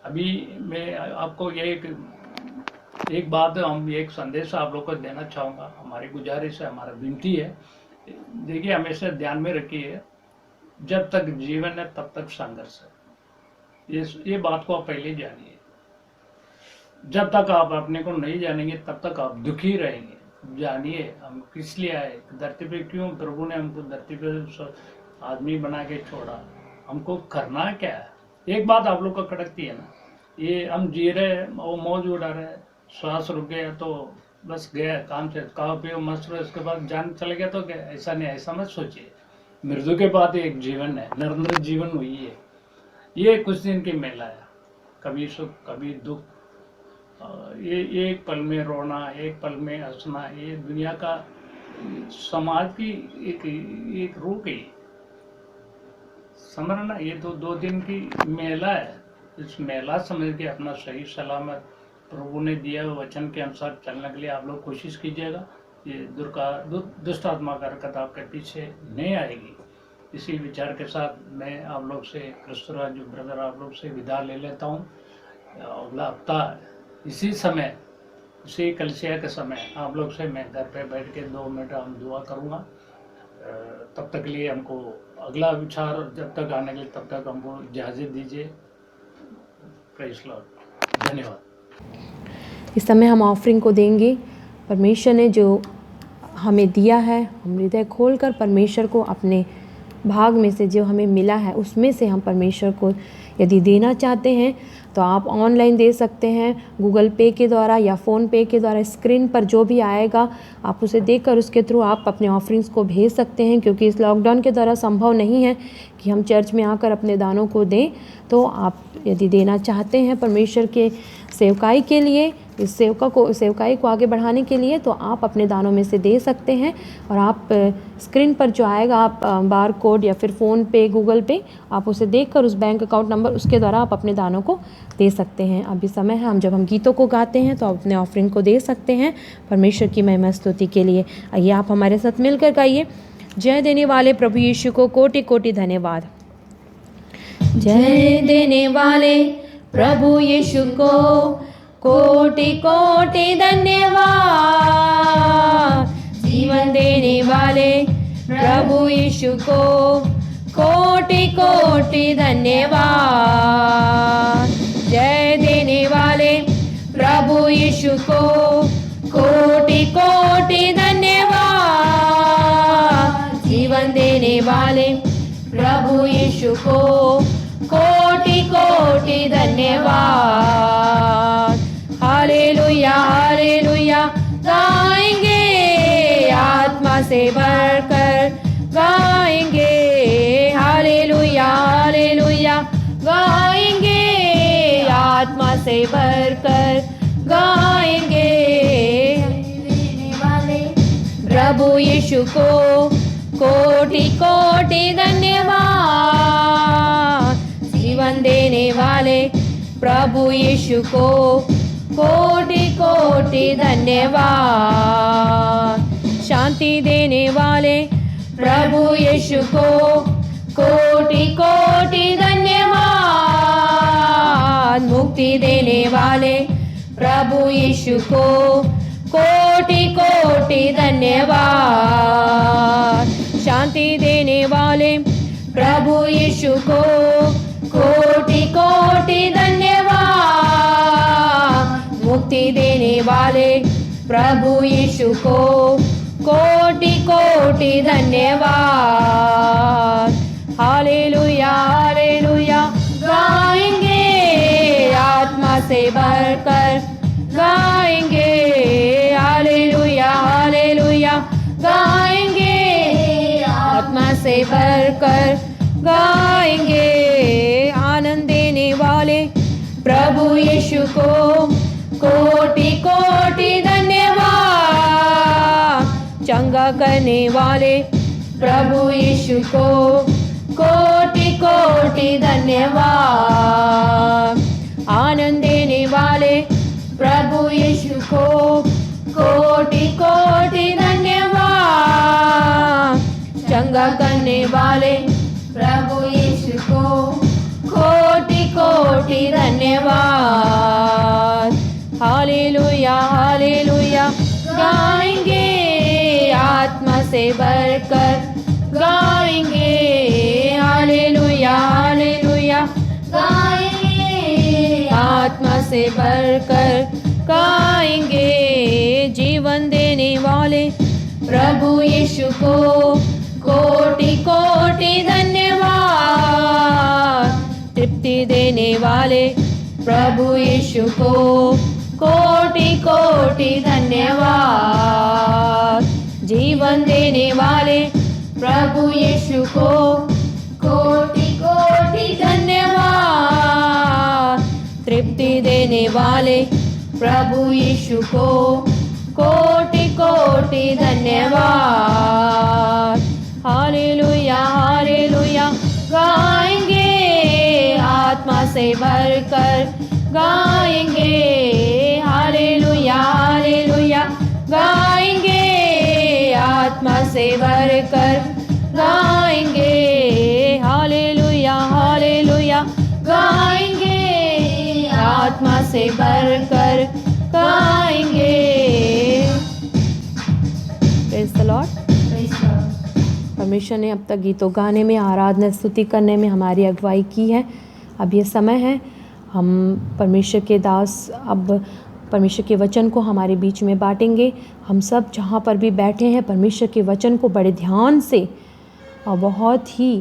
अभी मैं आपको एक बात, हम एक संदेश आप लोग को देना चाहूँगा। हमारी गुजारिश है, हमारा विनती है, देखिए हमेशा ध्यान में रखिए, जब तक जीवन है तब तक संघर्ष है। ये बात को आप पहले जानिए। जब तक आप अपने को नहीं जानेंगे तब तक आप दुखी रहेंगे। जानिए हम किस लिए आए धरती पे, क्यों प्रभु ने हमको धरती पे आदमी बना के छोड़ा, हमको करना क्या है। एक बात आप लोग को खटकती है ना, ये हम जी रहे वो मौज उड़ा रहे, श्वास रुक गया तो बस गया काम से, खाओ पियो मस्त रहो, उसके बाद जान चले गया तो क्या। ऐसा नहीं, ऐसा मत सोचिए। मृत्यु के बाद एक जीवन है, निरंतर जीवन हुई है। ये कुछ दिन की मेला है, कभी सुख कभी दुख, ये एक पल में रोना, एक पल में हंसना, ये दुनिया का समाज की एक रूप है, समझना। ये तो 2 दिन की मेला है। इस मेला समझ के अपना सही सलामत प्रभु ने दिया वचन के अनुसार चलने के लिए आप लोग कोशिश कीजिएगा। ये दुष्ट आत्मा का हरकत आपके पीछे नहीं आएगी। इसी विचार के साथ मैं आप लोग से, क्रिस्तराज ब्रदर, आप लोग से विदा ले लेता हूँ। अगला हफ्ता इसी समय, इसी कलीसिया के समय आप लोग से मैं घर पे बैठ के 2 मिनट हम दुआ करूँगा। तब तक के लिए हमको अगला विचार जब तक आने के लिए तब तक हमको इजाज़त दीजिए। Praise Lord. धन्यवाद। इस समय हम ऑफरिंग को देंगे। परमेश्वर ने जो हमें दिया है, हम हृदय खोलकर परमेश्वर को अपने भाग में से जो हमें मिला है उसमें से हम परमेश्वर को यदि देना चाहते हैं तो आप ऑनलाइन दे सकते हैं, गूगल पे के द्वारा या फ़ोन पे के द्वारा। स्क्रीन पर जो भी आएगा आप उसे देखकर उसके थ्रू आप अपने ऑफरिंग्स को भेज सकते हैं, क्योंकि इस लॉकडाउन के द्वारा संभव नहीं है कि हम चर्च में आकर अपने दानों को दें। तो आप यदि देना चाहते हैं परमेश्वर के सेवकाई के लिए, इस सेवकाई को आगे बढ़ाने के लिए, तो आप अपने दानों में से दे सकते हैं। और आप स्क्रीन पर जो आएगा, आप बार कोड या फिर फ़ोन पे, गूगल पे, आप उसे देखकर उस बैंक अकाउंट नंबर, उसके द्वारा आप अपने दानों को दे सकते हैं। अभी समय है, जब हम गीतों को गाते हैं तो आप अपने ऑफरिंग को दे सकते हैं परमेश्वर की महिमा स्तुति के लिए। आइए आप हमारे साथ मिलकर गाइए। जय देने वाले प्रभु यीशु को कोटि कोटि धन्यवाद। जय देने वाले प्रभु यीशु को कोटि कोटि धन्यवाद। जीवन देने वाले प्रभु यीशु को कोटि कोटि धन्यवाद। जय देने वाले प्रभु यीशु को कोटि कोटि धन्यवाद। जीवन देने वाले प्रभु यीशु को कोटि कोटि धन्यवाद। हालेलुया हालेलुया गाएंगे, आत्मा से भरकर गाएंगे। हालेलुया हालेलुया गाएंगे, आत्मा से भरकर गाएंगे। प्रभु यीशु को कोटि कोटि धन्यवाद। जीवन देने वाले प्रभु यीशु को कोटि कोटि धन्यवाद। शांति देने वाले प्रभु यीशु को कोटि कोटि धन्यवाद। मुक्ति देने वाले प्रभु यीशु को कोटि कोटि धन्यवाद। शांति देने वाले प्रभु यीशु को कोटि कोटि धन्यवाद। मुक्ति देने वाले प्रभु यीशु को कोटि कोटि धन्यवाद। हालेलुया हालेलुया गाएंगे आत्मा से भरकर गाएंगे हालेलुया हालेलुया गाएंगे आत्मा से भरकर गाएंगे आनंद देने वाले प्रभु यीशु को कोटि कोटि धन्यवाद चंगा करने वाले प्रभु यीशु को कोटि कोटि धन्यवाद आनंद देने वाले प्रभु यीशु को कोटि कोटि धन्यवाद चंगा करने वाले प्रभु यीशु को कोटि कोटि धन्यवाद हालेलुया हालेलुया गाएंगे आत्मा से भरकर गाएंगे हालेलुया हालेलुया गाएंगे आत्मा से भरकर गाएंगे जीवन देने वाले प्रभु यीशु को कोटि कोटि धन्यवाद तृप्ति देने वाले प्रभु यीशु को कोटि कोटि धन्यवाद जीवन देने वाले प्रभु यीशु को कोटि कोटि धन्यवाद तृप्ति देने वाले प्रभु यीशु को कोटि कोटि धन्यवाद हालेलुया हालेलुया गाएंगे आत्मा से भरकर गाएंगे हालेलुया हालेलुया गाएंगे आत्मा से भरकर गाएंगे हालेलुया हालेलुया गाएंगे आत्मा से भरकर गाएंगे प्रेज़ द लॉर्ड। परमेश्वर ने अब तक गीतों गाने में आराधना स्तुति करने में हमारी अगुवाई की है। अब ये समय है हम परमेश्वर के दास अब परमेश्वर के वचन को हमारे बीच में बांटेंगे। हम सब जहाँ पर भी बैठे हैं परमेश्वर के वचन को बड़े ध्यान से और बहुत ही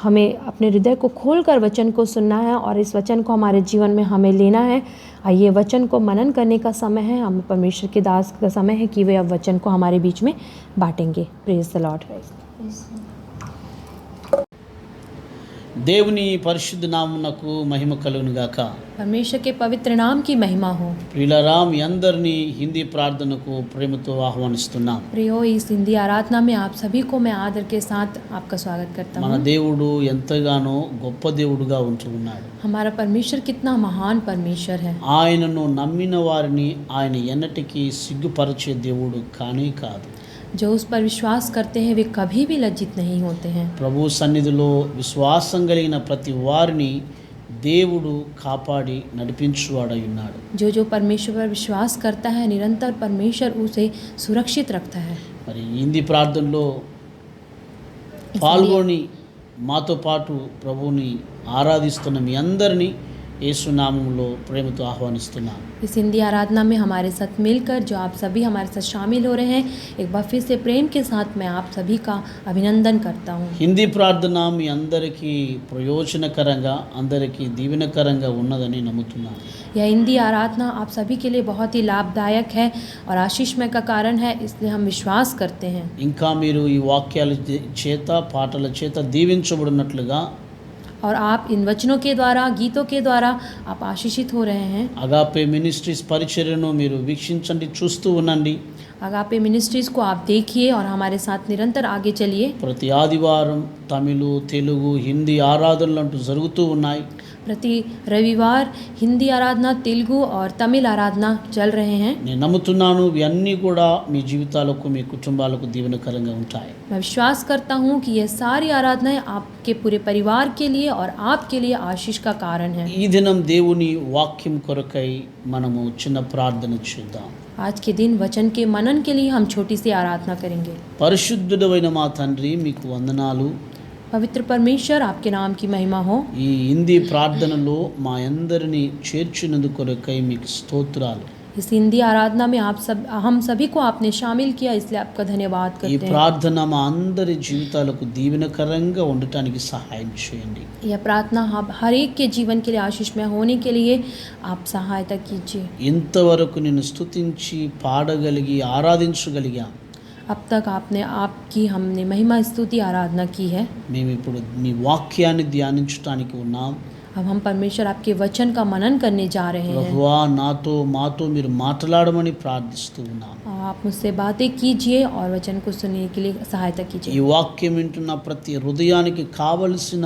हमें अपने हृदय को खोलकर वचन को सुनना है और इस वचन को हमारे जीवन में हमें लेना है। आइए वचन को मनन करने का समय है। हम परमेश्वर के दास का समय है कि वे अब वचन को हमारे बीच में बांटेंगे। Praise the Lord. దేవుని పరిశుద్ధ నామమునకు మహిమ కలుగును గాక। परमेश्वर के पवित्र नाम की महिमा हो। ప్రియులారా మీ అందరినీ హిందీ ప్రార్థనకు ప్రేమతో ఆహ్వానిస్తున్నాం। प्रियो इस हिंदी आराधना में आप सभी को मैं आदर के साथ आपका स्वागत करता మన हूँ। దేవుడు ఎంతగానో గొప్ప దేవుడుగా ఉంటూ ఉన్నాడు। हमारा परमेश्वर कितना महान परमेश्वर है। ఆయనను నమ్మిన వారిని ఆయన ఎన్నటికీ సిగ్గుపరిచే దేవుడు కానే కాదు। जो उस पर विश्वास करते हैं वे कभी भी लज्जित नहीं होते हैं। ప్రభు సన్నిధిలో విశ్వాసం కలిగిన ప్రతి వారిని దేవుడు కాపాడి నడిపించువాడై ఉన్నాడు। जो जो परमेश्वर पर विश्वास करता है निरंतर परमेश्वर उसे सुरक्षित रखता है। మరి హిందీ ప్రార్థనలో పాల్గొని మాతో పాటు ప్రభువుని ఆరాధిస్తున్న మీ అందరినీ యేసు నామములో ప్రేమతో ఆహ్వానిస్తున్నాను। इस हिंदी आराधना में हमारे साथ मिलकर जो आप सभी हमारे साथ शामिल हो रहे हैं एक बार फिर से प्रेम के साथ मैं आप सभी का अभिनंदन करता हूँ। హిందీ ప్రార్థన మీ అందరికీ ప్రయోజనకరంగా అందరికీ దీవెనకరంగా ఉన్నదని నమ్ముతున్నాను। यह हिंदी आराधना आप सभी के लिए बहुत ही लाभदायक है और आशीषमय का कारण है, इसलिए हम विश्वास करते हैं। ఇంకా మీరు ఈ వాక్యాల చేత పాటల చేత దీవించబడినట్లుగా और आप इन वचनों के द्वारा गीतों के द्वारा आप आशीषित हो रहे हैं। అగాపే మినిస్ట్రీస్ పరిచర్యను మీరు వీక్షించండి, చూస్తూ ఉండండి। अगापे मिनिस्ट्रीज को आप देखिए और हमारे साथ निरंतर आगे चलिए। ప్రతి ఆదివారం తమిళ, తెలుగు, హిందీ ఆరాధనలు అంటూ జరుగుతూ ఉన్నాయి। प्रति रविवार हिंदी आराधना, तेलुगु और तमिल आराधना चल रहे हैं। నేను నమ్ముతున్నాను ఇవన్నీ కూడా మీ జీవితాలకు మీ కుటుంబాలకు దీవెనకరంగా ఉంటాయి। मैं विश्वास करता हूँ कि यह सारी आराधनाएं आपके पूरे परिवार के लिए और आपके लिए आशीष का कारण है। ఈ దినం దేవుని వాక్యం కొరకై మనము చిన్న ప్రార్థన చేద్దాం। आज के दिन वचन के मनन के लिए हम छोटी सी आराधना करेंगे। పరిశుద్ధుడైన మా తండ్రి మీకు వందనాలు। पवित्र परमेश्वर आपके नाम की महिमा हो। ఈ హిందీ ప్రార్థనలో మా అందరినీ చేర్చినందుకు కొరకై మీకు స్తోత్రాలు। इस हिंदी आराधना में हम सभी को आपने शामिल किया, इसलिए आपका धन्यवाद ఈ करते हैं। ప్రార్థన మా అందరి జీవితాలకు దీవెనకరంగా ఉండటానికి సహాయం చేయండి. यह प्रार्थना हर एक के जीवन के लिए आशीषमय होने के लिए आप सहायता कीजिए। ఇంతవరకు నిన్ను స్తుతించి పాడగలిగి ఆరాధించగలిగాం. अब तक हमने महिमा स्तुति आराधना की है। మేము ఇప్పుడు నీ వాక్యాన్ని ధ్యానించడానికి ఉన్నాం. अब हम परमेश्वर आपके वचन का मनन करने जा रहे हैं। ప్రభువా నాతో మాతో మీరు మాట్లాడమని ప్రార్థిస్తూ ఉన్నాం. आप मुझसे बातें कीजिए और वचन को सुनने के लिए सहायता ఈ कीजिए। వాక్యం వింటున్న ప్రతి హృదయానికి కావలసిన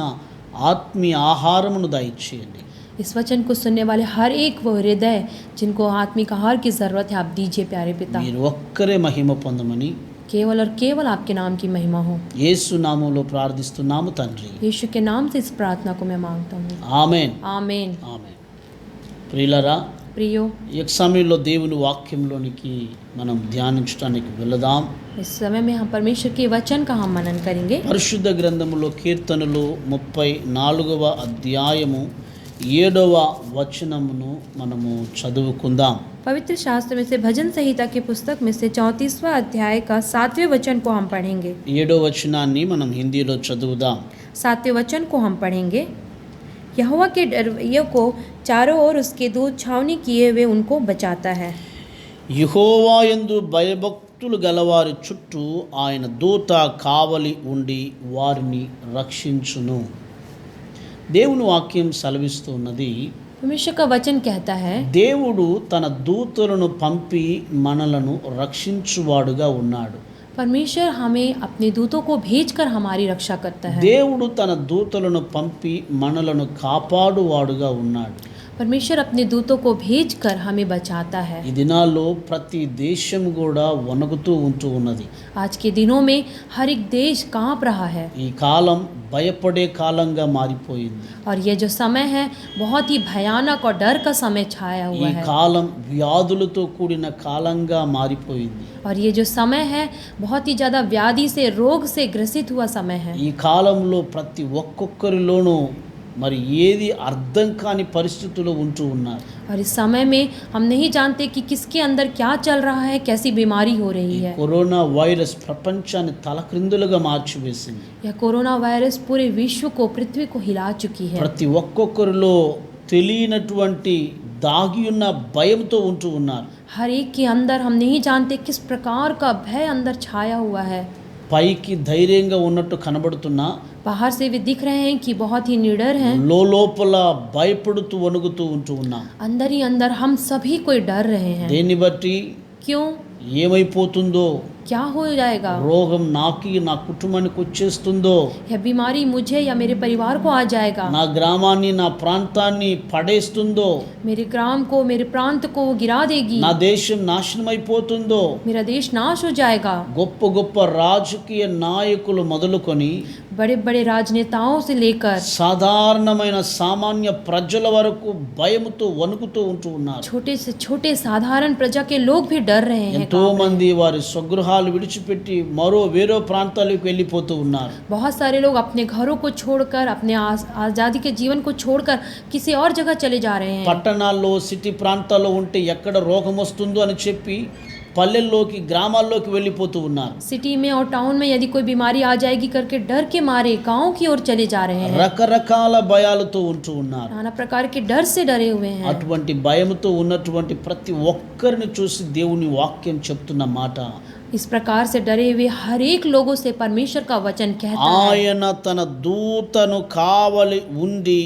ఆత్మీయ ఆహారమును దయచేయండి. इस वचन को सुनने वाले हर एक वो हृदय जिनको आत्मिक आहार की ज़रूरत है, आप दीजिए प्यारे पिता। మీరు ఒక్కరే మహిమ పొందమని केवल और केवल आपके नाम की महिमा हो। యేసు నామములో ప్రార్థిస్తున్నాము తండ్రి. यीशु के नाम से इस प्रार्थना को मैं मांगता हूँ, ఆమేన్. आमीन। ఆమేన్. ప్రియులారా, प्रियो, ఈ సమయంలో దేవుని వాక్యంలోనికి మనం ధ్యానించడానికి వెళదాం. इस समय में हम परमेश्वर के वचन का हम मनन करेंगे। పరిశుద్ధ గ్రంథములో కీర్తనలు 34వ అధ్యాయము 7వ వచనమును మనము చదువుకుందాం. पवित्र शास्त्र में से भजन संहिता की पुस्तक में से 34वां अध्याय का 7वें वचन को हम पढ़ेंगे। 7వ వచనాన్ని మనం హిందీలో చదువుదాం. 7वें वचन को हम पढ़ेंगे। यहोवा के डरवैयों को चारों ओर उसके दूत छावनी किए हुए उनको बचाता है। యెహోవా యందు భయభక్తులు గలవారి చుట్టూ ఆయన దూత కావలి ఉండి వారిని రక్షించును. దేవుని వాక్యం సెలవిస్తున్నది, परमेश्वर का वचन कहता है దేవుడు తన దూతలను పంపి మనలను రక్షించువాడుగా ఉన్నాడు. परमेश्वर हमें अपने दूतों को भेजकर हमारी रक्षा करता है। దేవుడు తన దూతలను పంపి మనలను కాపాడువాడుగా ఉన్నాడు. परमेश्वर अपने दूतों को भेजकर हमें बचाता है। ఈ దినాల్లో ప్రతి దేశం కూడా వణుకుతూ ఉంటూ ఉన్నది. आज के दिनों में हर एक देश कांप रहा है ఈ కాలం భయపడే కాలంగా మారిపోయింది. और ये जो समय है बहुत ही भयानक और डर का समय छाया ఈ हुआ है। కాలం వ్యాధులతో కూడిన కాలంగా మారిపోయింది. और ये जो समय है बहुत ही ज़्यादा व्याधि से, रोग से ग्रसित हुआ समय है। ఈ కాలంలో ప్రతి ఒక్కొక్కరిలోనూ మరి ఏది అర్థం కాని పరిస్థితుల్లో ఉంటూ ఉన్నారు. और इस समय में हम नहीं जानते कि किसके अंदर क्या चल रहा है, कैसी बीमारी हो रही है। కరోనా వైరస్ ప్రపంచాన్ని తలక్రిందులుగా మార్చివేసింది. यह कोरोना वायरस पूरे विश्व को, पृथ्वी को हिला चुकी है। ప్రతి ఒక్కొక్కరిలో తెలియనటువంటి దాగి ఉన్న భయంతో ఉంటూ ఉన్నారు. हर एक के अंदर हम नहीं जानते किस प्रकार का भय अंदर छाया हुआ है। పైకి ధైర్యంగా ఉన్నట్టు కనబడుతున్నా बाहर से भी दिख रहे हैं कि बहुत ही निडर हैं, లోపల భయపడుతూ వణుకుతూ ఉంటూ ఉన్నాం. अंदर ही अंदर हम सभी कोई डर रहे हैं। దేన్ని బట్టి क्यों? ఏమైపోతుందో, क्या हो जाएगा? రోగం నాకి నా కుటుంబానికి వచ్చేస్తుందో, यह बीमारी मुझे या मेरे परिवार को आ जाएगा, నా గ్రామాన్ని నా ప్రాంతాన్ని పడేస్తుందో, मेरे ग्राम को, मेरे प्रांत को वो गिरा देगी, నా దేశం నాశనం అయిపోతుందో. मेरा देश नाश हो जाएगा। గొప్ప గొప్ప రాజకీయ నాయకులు మొదలుకొని बड़े बड़े राजनेताओं से लेकर సాధారణమైన సామాన్య ప్రజల వరకు భయముతో వణుకుతూ ఉంటూ ఉన్నారు. छोटे से छोटे साधारण प्रजा के लोग भी डर रहे हैं। ఎంతో మంది వారి స్వగృహాలు విడిచిపెట్టి వేరే ప్రాంతాలకు వెళ్ళిపోతూ ఉన్నారు. बहुत सारे लोग अपने घरों को छोड़कर, अपने आज़ादी के जीवन को छोड़कर किसी और जगह चले जा रहे हैं। పట్టణాల్లో సిటీ ప్రాంతాల్లో ఉంటే ఎక్కడ రోగం వస్తుందో అని చెప్పి పల్లెల్లోకి గ్రామాల్లోకి వెళ్ళిపోతూ ఉన్నారు. सिटी में और टाउन में यदि कोई बीमारी आ जाएगी करके डर के मारे गांव की ओर चले जा रहे हैं। రకరకాల భయాలతో ఉంటూ ఉన్నారు. नाना प्रकार के डर से डरे हुए हैं। అటువంటి భయంతో ఉన్నటువంటి ప్రతి ఒక్కరిని చూసి దేవుని వాక్యం చెప్తున్న మాట, इस प्रकार से डरे हुए हर एक लोगों से परमेश्वर का वचन कहता है, ఆయన తన దూతను కావలి ఉండి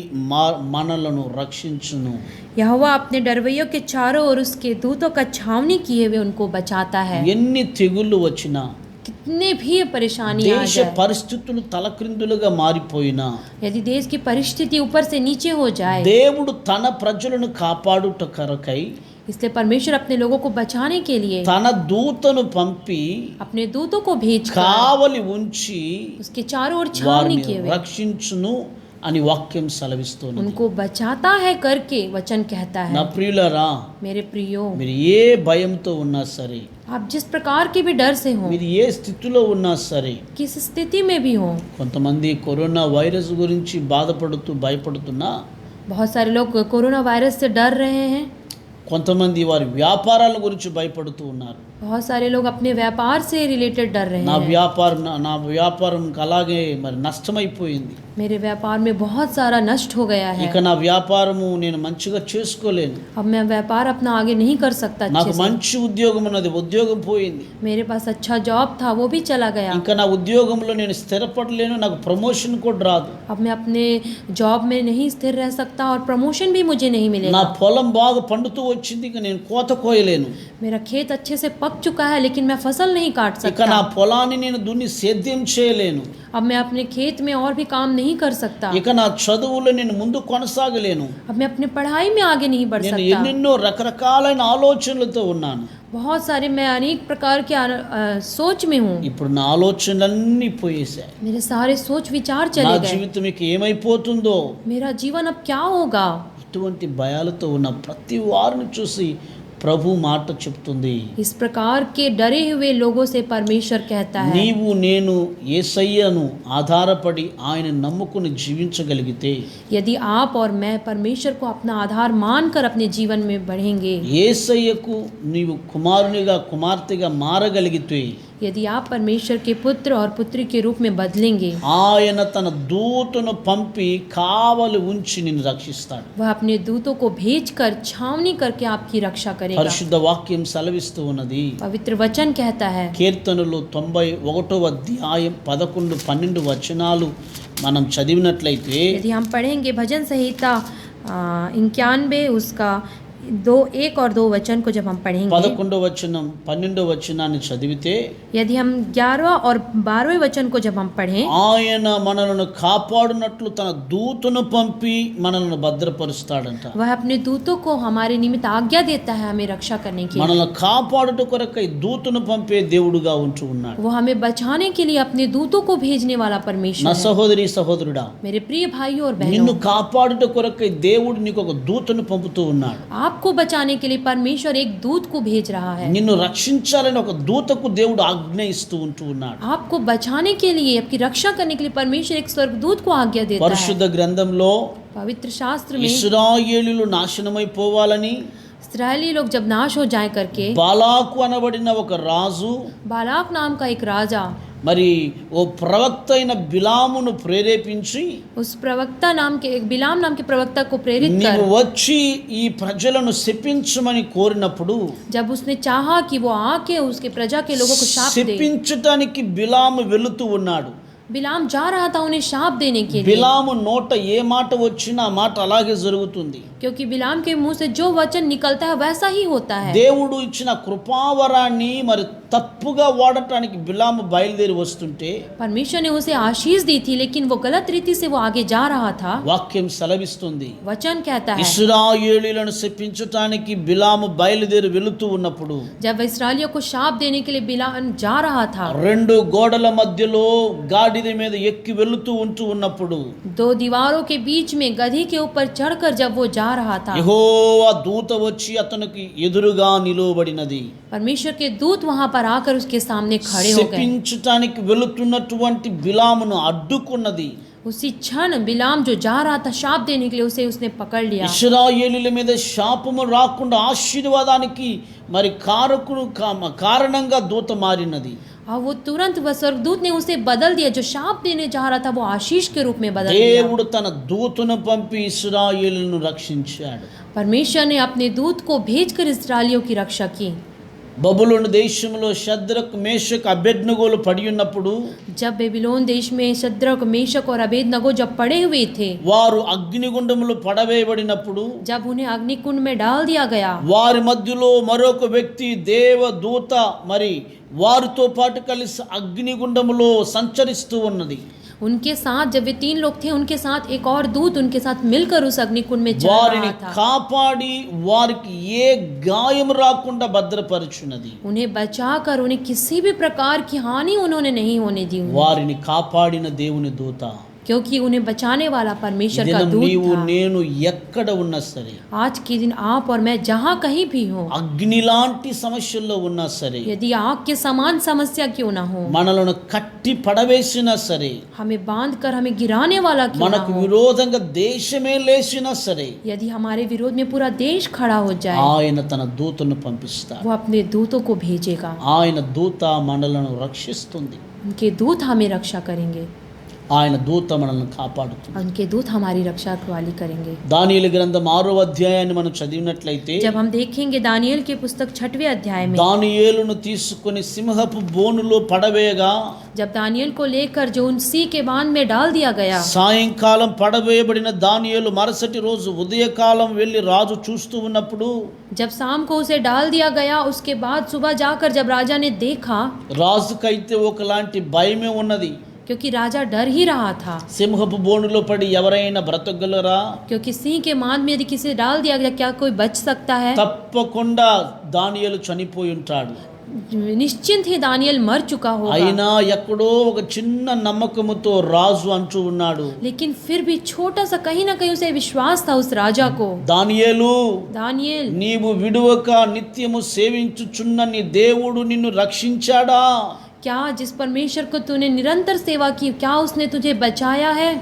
మనలను రక్షించును. यहोवा अपने डरवैयों के चारों ओर उसके दूतों का छावनी किए हुए उनको बचाता है। ఎన్ని తెగుళ్ళు వచ్చినా, कितने भी परेशानी आ దేశ जाए, పరిస్థితులు తలక్రిందులుగా మారిపోయినా, यदि देश की परिस्थिति ऊपर से नीचे हो जाए, దేవుడు తన ప్రజలను కాపాడుట కొరకై इसलिए परमेश्वर अपने लोगों को बचाने के लिए తన దూతను పంపి अपने दूतों को भेजकर కావలి ఉంచి उसके चारों ओर छावनी వారిని किए हुए రక్షించును అని వాక్యం సెలవిస్తున్నది. उनको बचाता है करके वचन कहता నా है। ప్రియులారా, मेरे प्रियो, మీరు ఏ భయంతో ఉన్నా సరే, आप जिस प्रकार के भी डर से हो, మీరు ఏ స్థితిలో ఉన్నా సరే, किस स्थिति में भी हो, కొంతమంది కరోనా వైరస్ గురించి బాధపడుతూ భయపడుతున్నా, बहुत सारे लोग कोरोना वायरस से डर रहे हैं, కొంతమంది వారి వ్యాపారాల గురించి భయపడుతూ ఉన్నారు. बहुत सारे लोग अपने व्यापार से रिलेटेड डर रहे నా हैं। వ్యాపారం అలాగే మరి నష్టమైపోయింది, मेरे व्यापार में बहुत सारा नष्ट हो गया है, ఇక నా వ్యాపారము నేను మంచిగా చేసుకోలేను, अब मैं व्यापार अपना आगे नहीं कर सकता నాకు अच्छे से। మంచి ఉద్యోగం ఉన్నది, ఉద్యోగం పోయింది, मेरे पास अच्छा जॉब था वो भी चला गया, ఇంకా నా ఉద్యోగంలో నేను స్థిరపడలేను, నాకు ప్రమోషన్ కూడా రాదు, अब मैं अपने जॉब में नहीं स्थिर रह सकता और प्रमोशन भी मुझे नहीं నా मिलेगा। పొలం బాగా పండుతూ వచ్చింది, ఇక నేను కోత కోయలేను, मेरा खेत अच्छे से पक चुका है लेकिन मैं फसल नहीं काट ఇక నా सकता, పొలాన్ని నేను దున్ని సేద్యం చేయలేను, अब मैं अपने खेत में और भी काम नहीं कर सकता, ఇక నా చదువులో నేను ముందు కొనసాగలేను, अब मैं अपने पढ़ाई में आगे नहीं बढ़ నేను सकता। ఎన్నెన్నో రకరకాలైన ఆలోచనలతో ఉన్నాను. बहुत सारे मैं अनेक प्रकार के सोच में हूँ, ఇప్పుడు నా ఆలోచనలన్నీ పోయేశాయి, मेरे सारे सोच विचार నా चले गए, జీవితం ఇక ఏమైపోతుందో, मेरा जीवन अब क्या होगा। ఇటువంటి భయాలతో ఉన్న ప్రతి వారిని చూసి ప్రభు మాట చెప్తుంది, इस प्रकार के डरे हुए लोगों से परमेश्वर कहता है, నీవు నేను యేసయ్యను ఆధారపడి ఆయన నమ్ముకుని జీవించగలిగితే, यदि आप और मैं परमेश्वर को अपना आधार मानकर अपने जीवन में बढ़ेंगे, యేసయ్యకు నీవు కుమారునిగా కుమార్తెగా మారగలిగితే, यदि आप परमेश्वर के पुत्र और पुत्री के रूप में बदलेंगे, ఆయన తన దూతను పంపి కావలి ఉంచి నిన్ను రక్షిస్తాడు. वह अपने दूतों को भेजकर छावनी करके आपकी रक्षा करेगा। పరిశుద్ధ వాక్యం సెలవిస్తూ ఉన్నది, पवित्र वचन कहता है, కీర్తనలు 91వ అధ్యాయం 11-12 వచనాలు మనం చదివినట్లయితే, यदि हम पढ़ेंगे भजन संहिता 91 उसका 1 और 2 वचन को जब हम पढ़ेंगे, 11వ వచనం 12వ వచనాన్ని చదివితే, यदि हम 11वां और 12वें वचन को जब हम पढ़ें, ఆయన మనలను కాపాడునట్లు తన దూతను పంపి మనల్ని భద్రపరుస్తాడంట. वह अपने दूतों को हमारे निमित्त आज्ञा देता है हमें रक्षा करने के लिए। మనల్ని కాపాడుట కొరకై దూతను పంపే దేవుడుగా ఉంటూ ఉన్నాడు. वो हमें बचाने के लिए अपने दूतों को भेजने वाला परमेश्वर నా है। సహోదరి సహోదరుడా, मेरे प्रिय भाइयों और నిన్ను बहनों, కాపాడుట కొరకై దేవుడు నీకు ఒక దూతను పంపుతూ ఉన్నాడు. आपको बचाने के लिए परमेश्वर एक दूत को भेज रहा है। నిన్ను రక్షించాలని ఒక దూతకు దేవుడు ఆజ్ఞ ఇస్తూ ఉంటూ ఉన్నాడు. आपको बचाने के लिए, आपकी रक्षा करने के लिए परमेश्वर एक स्वर्गदूत को आज्ञा देता है। పరిశుద్ధ గ్రంథంలో पवित्र शास्त्र में ఇశ్రాయేలీయులు నాశనమైపోవాలని इस्राएली लोग जब नाश हो जाए करके, బాలాకు అనబడిన ఒక రాజు बालाक नाम का एक राजा మరి ఓ ప్రవక్త అయిన బిలామును ప్రేరేపించి, उस प्रवक्ता नाम के बिलाम नाम के प्रवक्ता को प्रेरित నీవు कर, వచ్చి ఈ ప్రజలను శపించమని కోరినప్పుడు, जब उसने चाहा कि वो आके उसके प्रजा के लोगों को शाप दे, శపించటానికి బిలాము వెళుతూ ఉన్నాడు. बिलाम जा रहा था उन्हें शाप देने के लिए, బిలాము నోట ఏ మాట వచ్చినా ఆ మాట అలాగే జరుగుతుంది. क्योंकि बिलाम के मुंह से जो वचन निकलता है वैसा ही होता है। దేవుడు ఇచ్చిన కృపావరాన్ని మరి తప్పుగా వాడటానికి బిలాము బయలుదేరి వస్తుంటే, परमेश्वर ने उसे आशीष दी थी लेकिन वो गलत रीति से वो आगे जा रहा था। వాక్యం సెలవిస్తుంది, वचन कहता है, ఇశ్రాయేలీయులను శపించటానికి బిలాము బయలుదేరి వెళుతూ ఉన్నప్పుడు, जब इस्राएलियों को शाप देने के लिए बिलाम जा रहा था, 2 గోడల మధ్యలో గాడిద మీద ఎక్కి వెళుతూ ఉన్నప్పుడు, 2 दीवारों के बीच में गधी के ऊपर चढ़कर जब वो जा रहा था, యెహోవా దూత వచ్చి అతనికి ఎదురుగా నిలువబడినది. परमेश्वर के दूत वहां पर आकर उसके सामने खड़े हो गए। శపించటానికి వెళుతున్నటువంటి బిలామును అడ్డుకున్నది. उसी क्षण बिलाम जो जा रहा था शाप देने के लिए उसे उसने पकड़ लिया। ఇశ్రాయేలీయుల మీద శాపము రాకుండా ఆశీర్వాదానికి మరి కారణంగా దూత మారినది. और वो तुरंत वह स्वर्गदूत ने उसे बदल दिया, जो शाप देने जा रहा था वो आशीष के रूप में बदल दिया। దేవుడు తన దూతను పంపి ఇశ్రాయేలును రక్షించాడు. परमेश्वर ने अपने दूत को भेजकर इस्राएलियों की रक्षा की। బబులోను దేశంలో షద్రక్ మేషక్ అబేద్నెగోలు పడి ఉన్నప్పుడు, जब बेबीलोन देश में शद्रक मेशक और अबेदनगो जब पड़े हुए थे, వారు అగ్నిగుండములో పడవేయబడినప్పుడు, जब उन्हें अग्निकुंड में डाल दिया गया, వారి మధ్యలో మరొక వ్యక్తి దేవదూత మరి వారితో పాటు కలిసి అగ్నిగుండములో సంచరిస్తూ ఉన్నది. उनके साथ जब वे 3 लोग थे उनके साथ एक और दूत उनके साथ मिलकर उस अग्निकुंड में चल వారిని रहा था। కాపాడి వారికి ఏ గాయం రాకుండా భద్రపరచున్నది. उन्हें बचाकर उन्हें किसी भी प्रकार की हानि उन्होंने नहीं होने दी। వారిని కాపాడిన దేవుని దూత क्योंकि उन्हें बचाने वाला ఈ परमेश्वर का దినం दूत నీవు था। నేను ఎక్కడ ఉన్నా సరే, आज के दिन आप और मैं जहाँ कहीं भी हो, అగ్ని లాంటి సమస్యల్లో ఉన్నా సరే, यदि आग के समान समस्या क्यों ना हो, మనలను కట్టి పడవేసినా సరే, हमें बांध कर हमें गिराने वाला क्यों ना మనకు हो, విరోధంగా దేశమే లేచినా సరే, यदि हमारे विरोध में पूरा देश खड़ा हो जाए, ఆయన తన దూతను పంపిస్తాడు. वो अपने दूतों को भेजेगा। ఆయన దూత మనలను రక్షిస్తుంది. उनके दूत हमें रक्षा करेंगे, ఆయన దూత మనల్ని కాపాడుతుంది. उनके दूत हमारी रक्षा वाली करेंगे। దానియేలు గ్రంథం 6వ అధ్యాయాన్ని మనం చదివినట్లయితే, जब हम देखेंगे दानिయేल की पुस्तक 6वें अध्याय में, దానియేలును తీసుకొని సింహపు బోనులో పడవేయగా, जब दानिయేल को लेकर जो उन सी के बांध में डाल दिया गया, సాయంకాలం పడవేయబడిన దానియేలు మరుసటి రోజు ఉదయకాలం వెళ్ళి రాజు చూస్తూ ఉన్నప్పుడు, जब शाम को उसे डाल दिया गया, उसके बाद सुबह जाकर जब राजा ने देखा, రాజుకైతే ఒకలాంటి భయమే ఉన్నది. क्योंकि राजा डर ही रहा था, సింహపు బోనులో పడి ఎవరైనా బ్రతకగలరా? क्योंकि सिंह के मांद में यदि किसी डाल दिया गया, क्या कोई बच सकता है? తప్పకుండా దానియేలు చనిపోయి ఉంటాడు. निश्चिंत ही दानिయేल मर चुका होगा। అయినా ఎక్కడో ఒక చిన్న నమ్మకముతో రాజు అంటూ ఉన్నాడు, लेकिन फिर भी छोटा सा कहीं ना कहीं उसे विश्वास था उस राजा को, దానియేలు, दानिయేल నీవు విడువక నిత్యము సేవించుచున్న నీ దేవుడు నిన్ను రక్షించాడా? क्या जिस परमेश्वर को तूने निरंतर सेवा की, क्या उसने तुझे बचाया है?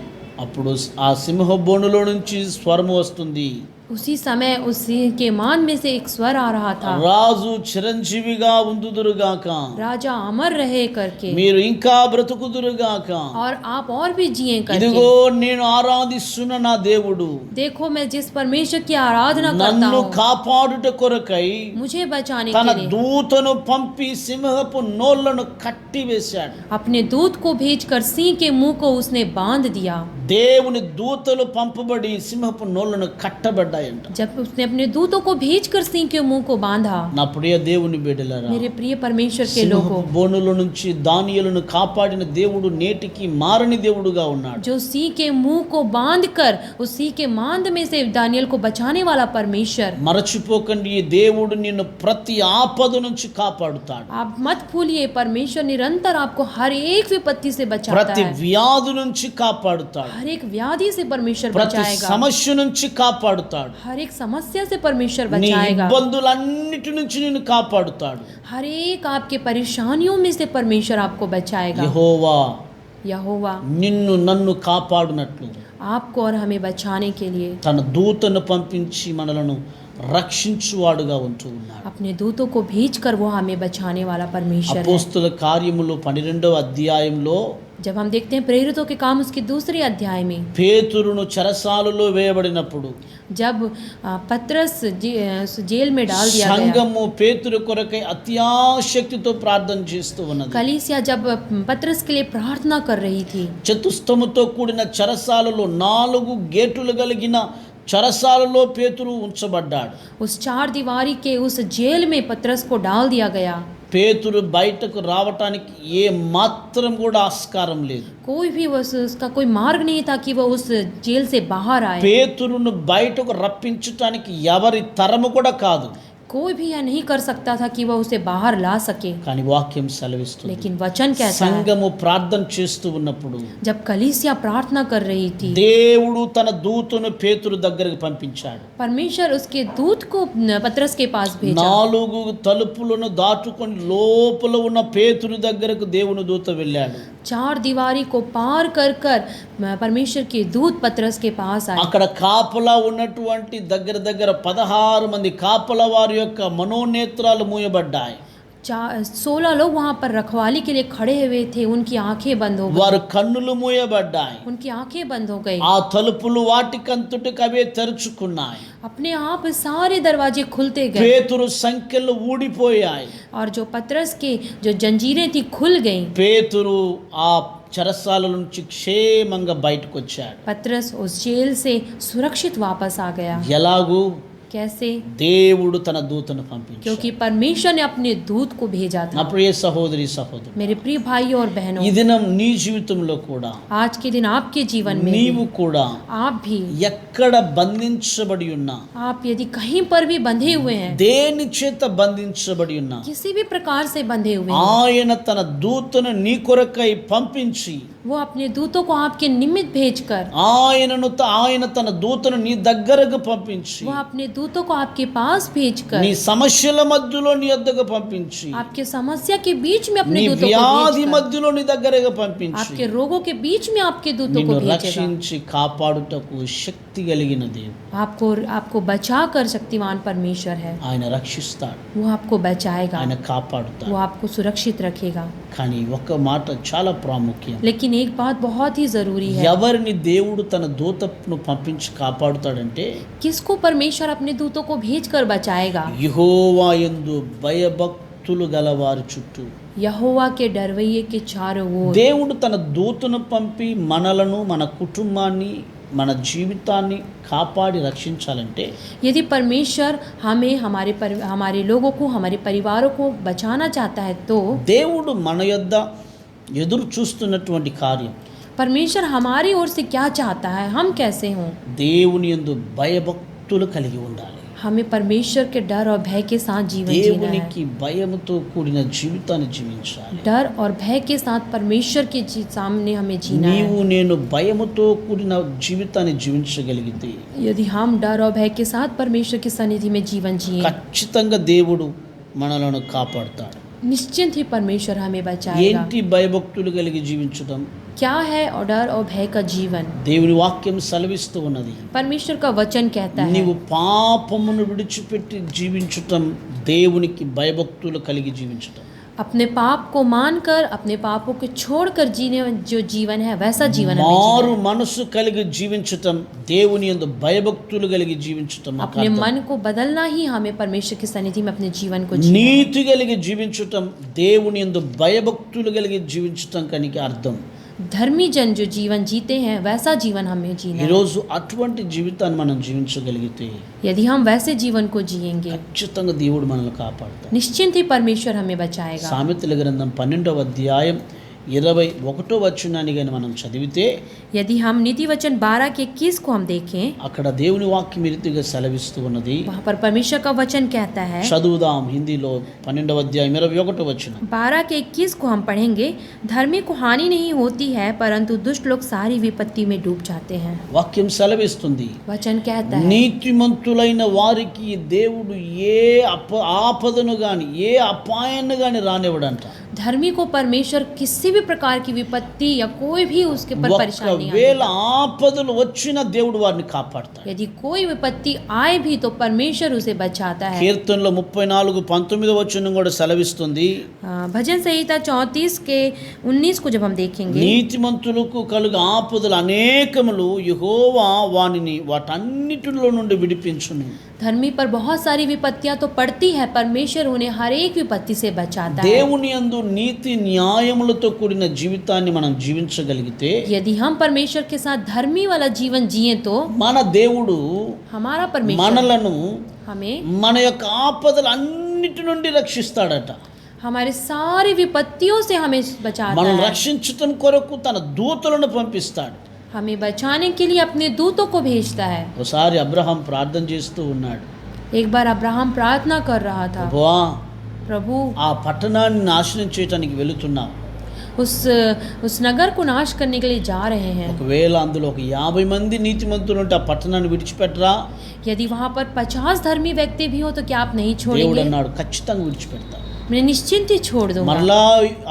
అప్పుడు ఆ సింహ బోనులో నుంచి స్వరము వస్తుంది, उसी समय उस सिंह के मान में से एक स्वर आ रहा था, రాజు చిరంజీవిగా ఉందుదురుగాక, राजा अमर रहे करके, మీరు ఇంకా బ్రతుకుదురుగాక, और आप और भी जिए ఇదిగో करके। నేను ఆరాధిస్తున్న నా దేవుడు देखो मैं जिस परमेश्वर की आराधना करता నన్ను हूँ, కాపాడుట కొరకై मुझे बचाने తన के लिए దూతను పంపి సింహపు నోళ్లను కట్టివేశాడు. अपने दूत को भेजकर सिंह के मुंह को उसने बांध दिया। దేవుని దూతలు పంపబడి సింహపు నోళ్లను కట్టబడ్డాయంట. जब उसने अपने दूतों को भेजकर सिंह के मुंह को बांधा, నా ప్రియ దేవుని బిడ్డలారా, मेरे प्रिय परमेश्वर के సింహపు लोगों, బోనుల నుంచి దానియేలును కాపాడిన దేవుడు నేటికి మారని దేవుడుగా ఉన్నాడు. जो सिंह के मुंह को बांधकर उस सिंह के मांद में से दानिయేल को बचाने वाला परमेश्वर, మరచిపోకండి, ఈ దేవుడు నిన్ను ప్రతి ఆపద నుంచి కాపాడుతాడు. आप मत भूलिए परमेश्वर निरंतर आपको हर एक विपत्ति से बचाता ప్రతి है, వ్యాధి నుంచి కాపాడుతాడు. हर एक व्याधि से परमेश्वर ప్రతి बचाएगा, సమస్య నుంచి కాపాడుతాడు. हर एक समस्या से परमेश्वर నీ बचाएगा, ఇబ్బందులన్నిటి నుంచి నిన్ను కాపాడుతాడు. हर एक आपके परेशानियों में से परमेश्वर आपको बचाएगा। యెహోవా यहोवा నిన్ను నన్ను కాపాడునట్లు आपको और हमें बचाने के लिए తన దూతను పంపించి మనలను రక్షించువాడుగా ఉంటూ ఉన్నాడు. अपने दूतों को भेजकर वो हमें बचाने वाला परमेश्वर है। అపోస్తుల కార్యములు 12వ అధ్యాయంలో जब हम देखते हैं प्रेरितों के काम उसके दूसरे अध्याय में, పేతురును చెరసాలలో వేయబడినప్పుడు जब पतरस जेल में डाल दिया गया, సంఘము పేతురు కొరకై అత్యాశక్తితో ప్రార్థన చేస్తూ ఉన్నది. कलीसिया जब पतरस के लिए प्रार्थना कर रही थी, చతుస్తముతో కూడిన చెరసాలలో 4 గేటులు కలిగిన చెరసాలలో పేతురు ఉంచబడ్డాడు. उस 4 दीवारी के उस जेल में पतरस को डाल दिया गया। పేతురు బయటకు రావటానికి ఏ మాత్రం కూడా ఆస్కారం లేదు. कोई भी उसका कोई मार्ग नहीं था कि वो उस जेल से बाहर आए। పేతురును బయటకు రప్పించటానికి ఎవరి తరము కూడా కాదు. कोई भी यह नहीं कर सकता था कि वह उसे बाहर ला सके, కానీ వాక్యం సెలవిస్తుంది, लेकिन वचन कहता है, సంఘము ప్రార్థన చేస్తూ ఉన్నప్పుడు जब कलीसिया प्रार्थना कर रही थी, దేవుడు తన దూతను పేతురు దగ్గరకు పంపించాడు. परमेश्वर उसके दूत को पतरस के पास भेजा। 4 తలుపులను దాటుకొని లోపల ఉన్న పేతురు దగ్గరకు దేవుని దూత వెళ్ళాడు. 4 दीवारी को पार कर कर परमेश्वर के दूत पतरस के पास आए। అక్కడ కాపలా ఉన్నటువంటి దగ్గర 16 మంది కాపలా వారి యొక్క మనోనేత్రాలు మూయబడ్డాయి. 16 लोग वहाँ पर रखवाली के लिए खड़े हुए थे, उनकी आंखें बंद हो వారి गई, కన్నులు మూయబడ్డాయి. उनकी आंखें बंद हो गई। ఆ తలుపులు వాటికంతటికి అవే తెరుచుకున్నాయి. अपने आप सारे दरवाजे खुलते गए పేతురు సంఖ్యలు ఊడిపోయాయి. और जो पतरस के जो जंजीरें थी खुल गईं। పేతురు ఆ చెరసాల నుంచి క్షేమంగా బయటకు వచ్చాడు. पतरस उस जेल से सुरक्षित वापस आ गया। ఎలాగూ? कैसे? దేవుడు తన దూతను పంపించాడు. क्योंकि परमेश्वर ने अपने दूत को भेजा నా था। ప్రియ సహోదరి సహోదరు, मेरे प्रिय भाइयों और बहनों, ఈ దినం నీ జీవితంలో కూడా आज के दिन आपके जीवन में నీవు भी, కూడా आप भी, ఎక్కడ బంధించబడి ఉన్నా, आप यदि कहीं पर भी बंधे हुए हैं, దేని చేత బంధించబడి ఉన్నా, किसी भी प्रकार से बंधे हुए हैं, ఆయన తన దూతను నీ కొరకై పంపించి वो अपने दूतों को आपके निमित्त भेजकर ఆయన తన దూతను నీ దగ్గరకు పంపించి वो अपने दूतों को आपके पास भेजकर నీ సమస్యల మధ్యలో నీ వద్దకు పంపించి आपके समस्या के बीच में अपने నీ दूतों को వ్యాధి भेजकर మధ్యలో నీ దగ్గరకు పంపించి आपके रोगों के बीच में आपके दूतों को నిన్ను भेजेगा రక్షించి కాపాడుటకు శక్తి కలిగిన దేవుడు. आपको बचा कर शक्तिमान परमेश्वर है। ఆయన రక్షిస్తాడు, वो आपको बचाएगा, ఆయన కాపాడుతాడు. वो आपको सुरक्षित रखेगा। కానీ ఒక మాట చాలా ప్రాముఖ్యం. लेकिन एक बात बहुत ही जरूरी है, ఎవరిని దేవుడు తన దూతను పంపించి కాపాడుతాడంటే किसको परमेश्वर अपने दूतों को भेजकर बचाएगा? యెహోవా యందు భయభక్తులు గలవారి చుట్టూ. यहोवा के डरवैये के चारों ओर దేవుడు తన దూతను పంపి మనలను, మన కుటుంబాన్ని, మన జీవితాన్ని కాపాడి రక్షించాలంటే यदि परमेश्वर हमें हमारे लोगों को, हमारे परिवारों को बचाना चाहता है तो దేవుడు మన యొద్ద ఎదురు చూస్తున్నటువంటి కార్యం परमेश्वर हमारी ओर से क्या चाहता है, हम कैसे हों? దేవుని యందు భయభక్తులు కలిగి ఉండాలి. हमें परमेश्वर के डर और भय के साथ जीवन जीना है। దేవునికి భయముతో కూడిన జీవితాన్ని జీవించాలి. डर और भय के साथ परमेश्वर के सामने हमें जीना है। నీవు నేను భయముతో కూడిన జీవితాన్ని జీవించగలిగితే यदि हम डर और भय के साथ परमेश्वर की सन्निधि में जीवन जिए, ఖచ్చితంగా దేవుడు మనలను కాపాడుతాడు. निश्चिंत ही परमेश्वर हमें बचाएगा। ఏంటి భయభక్తులు కలిగి జీవించడం? क्या है और डर और भय का जीवन? దేవుని వాక్యం సెలవిస్తూ ఉన్నది, परमेश्वर का वचन कहता है, నీవు పాపమును విడిచిపెట్టి జీవించటం దేవునికి భయభక్తులు కలిగి జీవించటం. अपने पाप को मानकर, अपने पापों को छोड़कर जीने जो जीवन है वैसा जीवन हमें మారు जीना है। మనసు కలిగి జీవించటం, దేవుని యందు భయభక్తులు కలిగి జీవించటం. अपने मन को बदलना ही हमें परमेश्वर की सन्निधि में अपने जीवन को जीना है। నీతి కలిగి జీవించటం, దేవుని యందు భయభక్తులు కలిగి జీవించటం కనికి అర్థం. धर्मी जन जो जीवन जीते हैं वैसा जीवन हमें जीना है। ఈరోజు అటువంటి జీవితాన్ని మనం జీవించగలిగితే यदि हम वैसे जीवन को जिएंगे, ఖచ్చితంగా దేవుడు మనల్ని కాపాడుతాడు. निश्चिंत ही परमेश्वर हमें बचाएगा। సామెతల గ్రంథం 12వ అధ్యాయం 21వ వచనాన్ని గాని మనం చదివితే यदि हम नीति वचन 12 के 21 को हम देखें, అక్కడ దేవుని వాక్యం ఈ రీతిగా సెలవిస్తూ ఉన్నది. वहाँ पर परमेश्वर का वचन कहता है, చదువుదాం హిందీలో 12వ అధ్యాయం 21వ వచనం. 12 के 21 को हम पढ़ेंगे। धर्मी को हानि नहीं होती है, परंतु दुष्ट लोग सारी विपत्ति में डूब जाते हैं। వాక్యం సెలవిస్తుంది, वचन कहता है, నీతిమంతులైన వారికి దేవుడు ఏ ఆపదను గాని ఏ అపాయాన్ని గాని రానివ్వడంట. धर्मी को परमेश्वर किसी भी प्रकार की विपत्ति या कोई भी उसके पर परेशानी ఒకవేళ ఆపదలు వచ్చిన దేవుడు వారిని కాపాడతాడు. यदि कोई विपत्ति आए भी तो परमेश्वर उसे बचाता है। కీర్తనలో 34:19వ వచనం కూడా సెలవిస్తుంది, भजन संहिता 34 के 19 को जब हम देखेंगे, నీతిమంతులకు కలుగు ఆపదలు అనేకములు, యెహోవా వానిని వాటన్నిటిలో నుండి విడిపించును. धर्मी पर बहुत सारी विपत्तियां तो पड़ती है, परमेश्वर उन्हें हर एक विपत्ति से बचाता है। దేవుని యందు నీతి న్యాయములతో కూడిన జీవితాన్ని మనం జీవించగలిగితే यदि हम परमेश्वर के साथ धर्मी वाला जीवन जिए तो మన దేవుడు हमारा परमेश्वर మనలను हमें మన యొక్క ఆపదలు అన్నిటి నుండి రక్షిస్తాడట. हमारे सारी विपत्तियों से हमें बचाता మనం है। రక్షించటం కొరకు తన దూతలను పంపిస్తాడు. हमें बचाने के लिए अपने दूतों को भेजता है। ఒకసారి అబ్రహాం ప్రార్థన చేస్తూ ఉన్నాడు, एक बार अब्राहम प्रार्थना कर रहा था, ప్రభువా प्रभु ఆ పట్టణాన్ని నాశనం చేయడానికి వెళుతున్నాం, उस नगर को नाश करने के लिए जा रहे हैं। ఒకవేళ అందులో ఒక 50 మంది నీతిమంతులు ఉంటే ఆ పట్టణాన్ని విడిచిపెట్టరా? यदि वहाँ पर 50 धर्मी व्यक्ति भी हो तो क्या आप नहीं దేవుడు छोड़ेंगे? అన్నాడు, ఖచ్చితంగా విడిచిపెడతా. मैं निश्चिंत ही छोड़ दूंगा। మరలా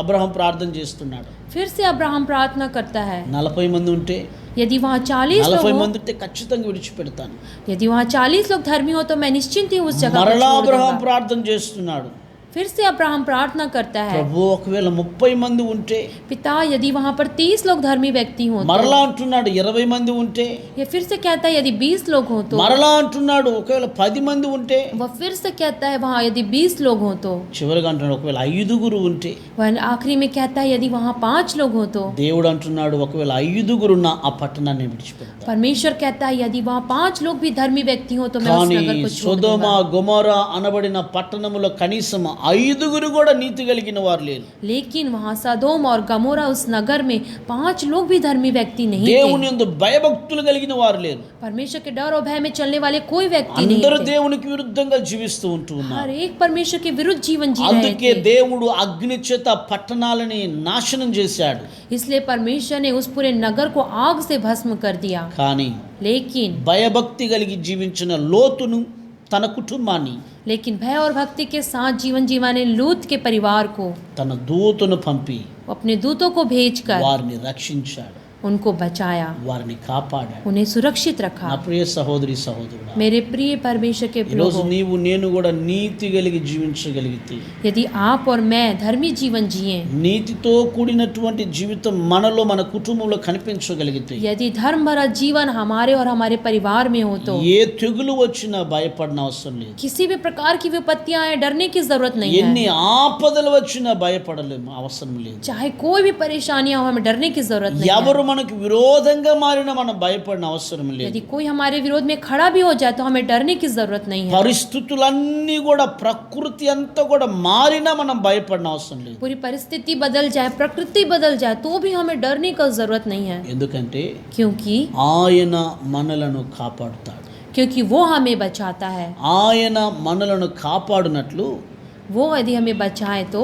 అబ్రహాం ప్రార్థన చేస్తున్నాడు, फिर से अब्राहम प्रार्थना करता है, 40 మంది ఉంటే यदि वहाँ 40 लोग 40 हो, మంది ఉంటే ఖచ్చితంగా విడిచిపెడతాను. यदि वहाँ 40 लोग धर्मी हो तो मैं निश्चिंत ही उस जगह को మరలా छोड़ అబ్రహాం दूंगा। ప్రార్థన చేస్తున్నాడు, फिर से अब्राहम प्रार्थना करता है, ప్రభు ఒకవేళ 30 మంది ఉంటే, पिता यदि वहाँ पर 30 लोग धर्मी व्यक्ति हो మరలా तो, అంటున్నాడు 20 మంది ఉంటే, ये फिर से कहता है यदि 20 लोग हो तो, మరలా అంటున్నాడు ఒకవేళ 10 మంది ఉంటే, वह फिर से कहता है वहाँ यदि 20 लोग हो तो, చివరిగా అంటున్నాడు ఒకవేళ 5 ఉంటే. वह आखिरी में कहता है यदि वहाँ 5 लोग हो तो, దేవుడు అంటున్నాడు ఒకవేళ 5 ఆ పట్టణాన్ని విడిచిపెడతా. परमेश्वर कहता है यदि वहाँ 5 लोग भी धर्मी व्यक्ति हो तो मैं उस కానీ नगर को छोड़ సొదొమ दूंगा। గొమొర్రా అనబడిన పట్టణములో కనీసం ఐదుగురు కూడా నీతి కలిగిన వారు లేరు. लेकिन वहाँ सदोम और गमोरा उस नगर में 5 लोग भी धर्मी व्यक्ति नहीं దేవుని थे। యందు భయభక్తులు కలిగిన వారు లేరు. परमेश्वर के डर और भय में चलने वाले कोई व्यक्ति नहीं అందరూ थे। దేవునికి విరుద్ధంగా జీవిస్తూ ఉంటూ ఉన్నారు. हर एक परमेश्वर के विरुद्ध जीवन जी रहे అందుకే थे। దేవుడు అగ్ని చేత పట్టణాలని నాశనం చేశాడు. इसलिए परमेश्वर ने उस पूरे नगर को आग से भस्म कर दिया। కానీ लेकिन భయభక్తి కలిగి జీవించిన లోతును తన కుటుంబాన్ని भय और भक्ति के साथ जीवन जीवाने लूत के परिवार को తన దూతను పంపి अपने दूतों को भेजकर వారిని రక్షించాడు, उनको बचाया, వారిని కాపాడాడు. उन्हें सुरक्षित నా रखा। ప్రియ సహోదరి సహోదరుడా, मेरे प्रिय परमेश्वर के ఈరోజు लोगों, నీవు నేను కూడా నీతి కలిగి జీవించగలిగితే, यदि आप और मैं धर्मी जीवन जिए, నీతితో కూడినటువంటి జీవితం మనలో మన కుటుంబంలో కనిపించగలిగితే, यदि धर्म भरा जीवन हमारे और हमारे परिवार में हो तो ఏ తెగులు వచ్చినా భయపడన అవసరం లేదు. किसी भी प्रकार की विपत्तियां आए डरने की जरूरत नहीं ఎన్ని है। ఆపదలు వచ్చినా భయపడలేము, అవసరం లేదు. चाहे कोई भी परेशानियां हो, हमें डरने की जरूरत नहीं है। ఎవరు మనకు విరోధంగా మారినా మనం భయపడిన అవసరం లేదు. यदि कोई हमारे विरोध में खड़ा भी हो जाए तो हमें डरने की जरूरत नहीं है। పరిస్థితులన్నీ కూడా ప్రకృతి అంతా కూడా మారినా మనం భయపడిన అవసరం లేదు. पूरी परिस्थिति बदल जाए, प्रकृति बदल जाए तो भी हमें डरने का जरूरत नहीं है। ఎందుకంటే क्योंकि ఆయన మనలను కాపాడుతాడు. वो हमें बचाता है। ఆయన మనలను కాపాడునట్లు वो यदि हमें बचाए तो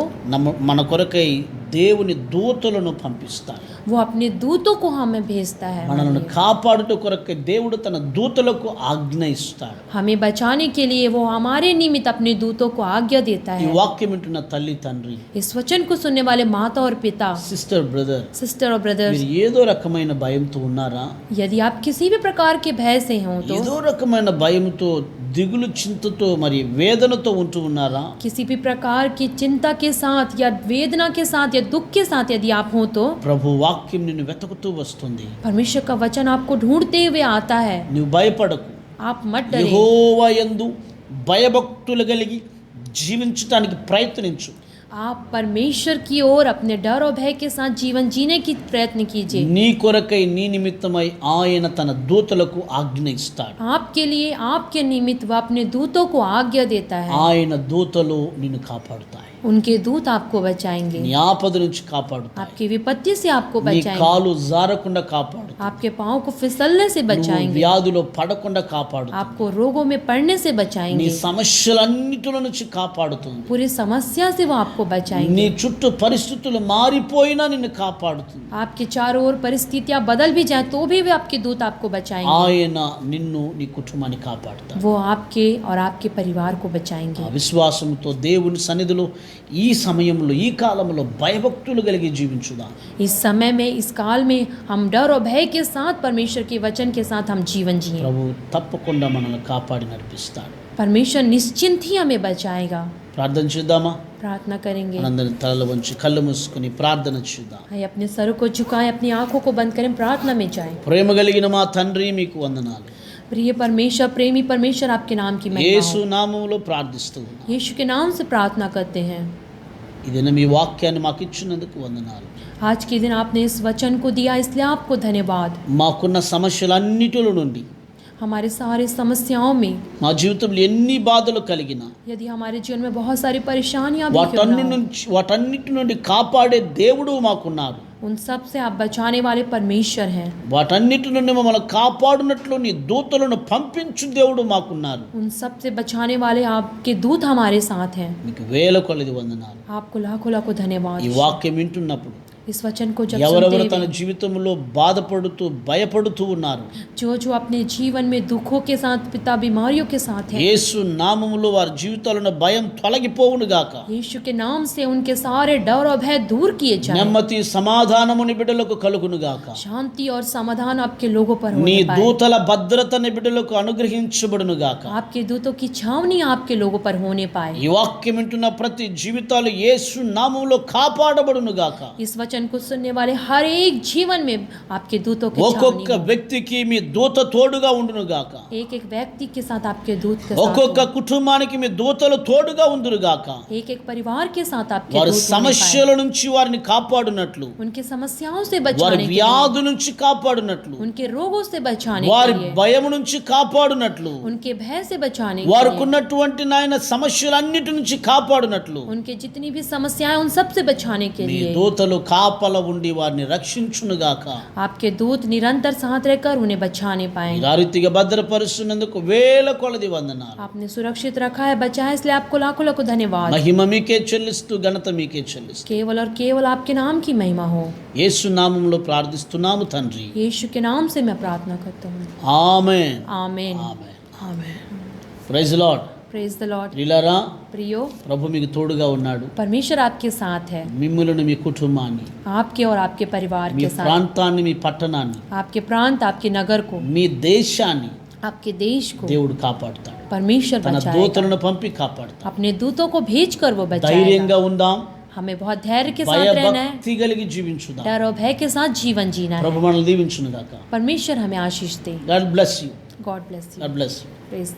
మన కొరకై దేవుని దూతలను పంపిస్తాడు. वो अपने दूतों को हमें भेजता है। మనలను కాపాడుట కొరకై దేవుడు తన దూతలకు ఆజ్ఞ ఇస్తాడు. हमें बचाने के लिए वो हमारे निमित्त अपने दूतों को आज्ञा देता ఈ है। వాక్యం వింటున్న తల్లి తండ్రి, इस वचन को सुनने वाले माता और पिता, సిస్టర్ బ్రదర్, सिस्टर और ब्रदर्स, మీరు ఏదో రకమైన భయంతో ఉన్నారా? यदि आप किसी भी प्रकार के भय से हों तो, ఏదో రకమైన భయంతో, దిగులు, చింతతో, మరి వేదనతో ఉంటూ ఉన్నారా? किसी भी प्रकार की चिंता के साथ या वेदना के साथ या दुख के साथ यदि आप हो तो ప్రభు వాక్యం నిన్ను వెతుకుతూ వస్తుంది. परमेश्वर का वचन आपको ढूंढते हुए आता है। నువ్వు భయపడకు. आप मत डरें। యెహోవా యందు భయభక్తులు కలిగి జీవించడానికి ప్రయత్నించు. आप परमेश्वर की ओर अपने डर और भय के साथ जीवन जीने की प्रयत्न कीजिए। నీ కొరకై నీ నిమిత్తమై ఆయన తన దూతలకు ఆజ్ఞ ఇస్తాడు. आपके लिए, आपके निमित्त वह अपने दूतों को आज्ञा देता है। ఆయన దూతలు నిన్ను కాపాడుతాయి. उनके दूत आपको बचाएंगे, నీ ఆపద నుంచి కాపాడుతాయి. आपकी विपत्ति से आपको నీ बचाएंगे, కాలు జారకుండా కాపాడుతాయి. आपके पाँव को फिसलने से నువ్వు बचाएंगे, వ్యాధిలో పడకుండా కాపాడుతాయి. आपको रोगों में पड़ने से నీ बचाएंगे, సమస్యలన్నిటిలో నుంచి కాపాడుతుంది. पूरी समस्या से वो आपको నీ बचाएंगे। చుట్టూ పరిస్థితులు మారిపోయినా నిన్ను కాపాడుతుంది. आपके चारों ओर परिस्थितियां बदल भी जाए तो भी वे आपके दूत आपको बचाएंगे। ఆయన నిన్ను నీ కుటుంబాన్ని కాపాడుతాడు. वो आपके और आपके परिवार को बचाएंगे। ఆ విశ్వాసంతో దేవుని సన్నిధిలో ఈ సమయంలో, ఈ కాలంలో భయభక్తులు కలిగి జీవించుదా. इस समय में, इस काल में हम डर और भय के साथ परमेश्वर के वचन के साथ हम जीवन जिए। ప్రభు తప్పకుండా మనల్ని కాపాడి నడిపిస్తాడు. परमेश्वर निश्चिंत ही हमें बचाएगा। ప్రార్థన చేద్దామా? प्रार्थना करेंगे। మనందరి తలలు వంచి కళ్ళు మూసుకుని ప్రార్థన చేద్దాం. आइए अपने सर को झुकाएं, अपनी आंखों को बंद करें, प्रार्थना में जाएं। ప్రేమ కలిగిన మా తండ్రి, మీకు వందనాలు. प्रिय परमेश्वर, प्रेमी परमेश्वर, आपके नाम की महिमा యేసు हो। నామములో ప్రార్థిస్తూ ఉన్నాం. यीशु के नाम से प्रार्थना करते हैं। ఈ దినం మీ వాక్యాన్ని మాకు ఇచ్చినందుకు వందనాలు. आज के दिन आपने इस वचन को दिया, इसलिए आपको धन्यवाद। మాకున్న సమస్యలన్నిటిలో నుండి, हमारे सारे समस्याओं में, మా జీవితంలో ఎన్ని బాధలు కలిగినా यदि हमारे जीवन में बहुत सारी परेशानियां भी क्यों ना हो, వాటన్నిటి నుండి కాపాడే దేవుడు మాకున్నారు. उन सब से आप बचाने वाले परमेश्वर हैं। వాటన్నిటి నుండి మమ్మల్ని కాపాడునట్లు నీ దూతలను పంపించు దేవుడు మాకున్నారు. उन सब से बचाने वाले आपके दूत हमारे साथ हैं। మీకు వేల కొలది వందనాలు. आपको लाखों लाखों धन्यवाद। ఈ వాక్యం వింటున్నప్పుడు इस वचन को जब ఎవరెవరు सुनते తన हुए, జీవితంలో బాధపడుతూ భయపడుతూ ఉన్నారు, जो अपने जीवन में दुखों के साथ, पिता बीमारियों के साथ हैं, యేసు నామములో వారి జీవితాలను భయం తొలగిపోవును గాక. यीशु के नाम से उनके सारे डर और भय दूर किए जाएं। నెమ్మది సమాధానము నీ బిడ్డలకు కలుగును గాక. शांति और समाधान आपके लोगों पर నీ होने पाए। దూతల భద్రత నీ బిడ్డలకు అనుగ్రహించబడును గాక. आपके दूतों की छावनी आपके लोगों पर होने पाए। ఈ వాక్యం వింటున్న ప్రతి జీవితాలు యేసు నామములో కాపాడబడును గాక. इस वचन वचन को सुनने वाले हर एक जीवन में आपके दूतों की ఒక్కొక్క छावनी हो। వ్యక్తికి మీ దూత తోడుగా ఉండును గాక. एक एक व्यक्ति के साथ आपके दूत के साथ ఒక్కొక్క हो। కుటుంబానికి మీ దూతలు తోడుగా ఉందురు గాక. एक एक परिवार के साथ आपके వారి दूत होने సమస్యల నుంచి వారిని కాపాడునట్లు, पाए। उनके समस्याओं से వారి बचाने के लिए, వ్యాధి నుంచి కాపాడునట్లు, उनके रोगों से बचाने వారి के लिए, భయం నుంచి కాపాడునట్లు, उनके भय से बचाने के लिए, వారికున్నటువంటి నాయన సమస్యలన్నిటి నుంచి కాపాడునట్లు उनके जितनी भी समस्याएं उन सब से बचाने के మీ लिए దూతలు కాపల ఉండి వారిని రక్షించునుగాక. आपके दूत निरंतर साथ रहकर उन्हें बचाने पाए। మీరు ఆ రీతిగా భద్రపరుస్తున్నందుకు వేల కొలది వందనాలు. आपने सुरक्षित रखा है, बचाया, इसलिए आपको लाखों लाखों धन्यवाद। మహిమ మీకే చెల్లిస్తూ ఘనత మీకే చెల్లిస్తూ केवल और केवल आपके नाम की महिमा हो। యేసు నామములో ప్రార్థిస్తున్నాము తండ్రి. यीशु के नाम से मैं प्रार्थना करता हूँ। ఆమేన్. आमीन ఆమేన్. आमीन। Praise Lord. Praise the Lord. ప్రియులారా, प्रियो, ప్రభు మీకు తోడుగా ఉన్నాడు. परमेश्वर आपके साथ है, మిమ్ములను మీ కుటుంబాన్ని, आपके और आपके परिवार మీ के साथ, ప్రాంతాన్ని, మీ పట్టణాన్ని, आपके प्रांत, आपके नगर को, మీ దేశాన్ని आपके देश को దేవుడు కాపాడుతాడు. परमेश्वर తన बचाएगा। దూతలను పంపి కాపాడుతాడు. अपने दूतों को भेज कर वो बचाएगा। ధైర్యంగా ఉందాం, हमें बहुत धैर्य के साथ रहना है, భయభక్తి కలిగి జీవించుదాం. डर और भय के साथ जीवन जीना है। ప్రభు మనల్ని దీవించును గాక. परमेश्वर हमें आशीष दे। God bless you. God bless you. God bless you. Praise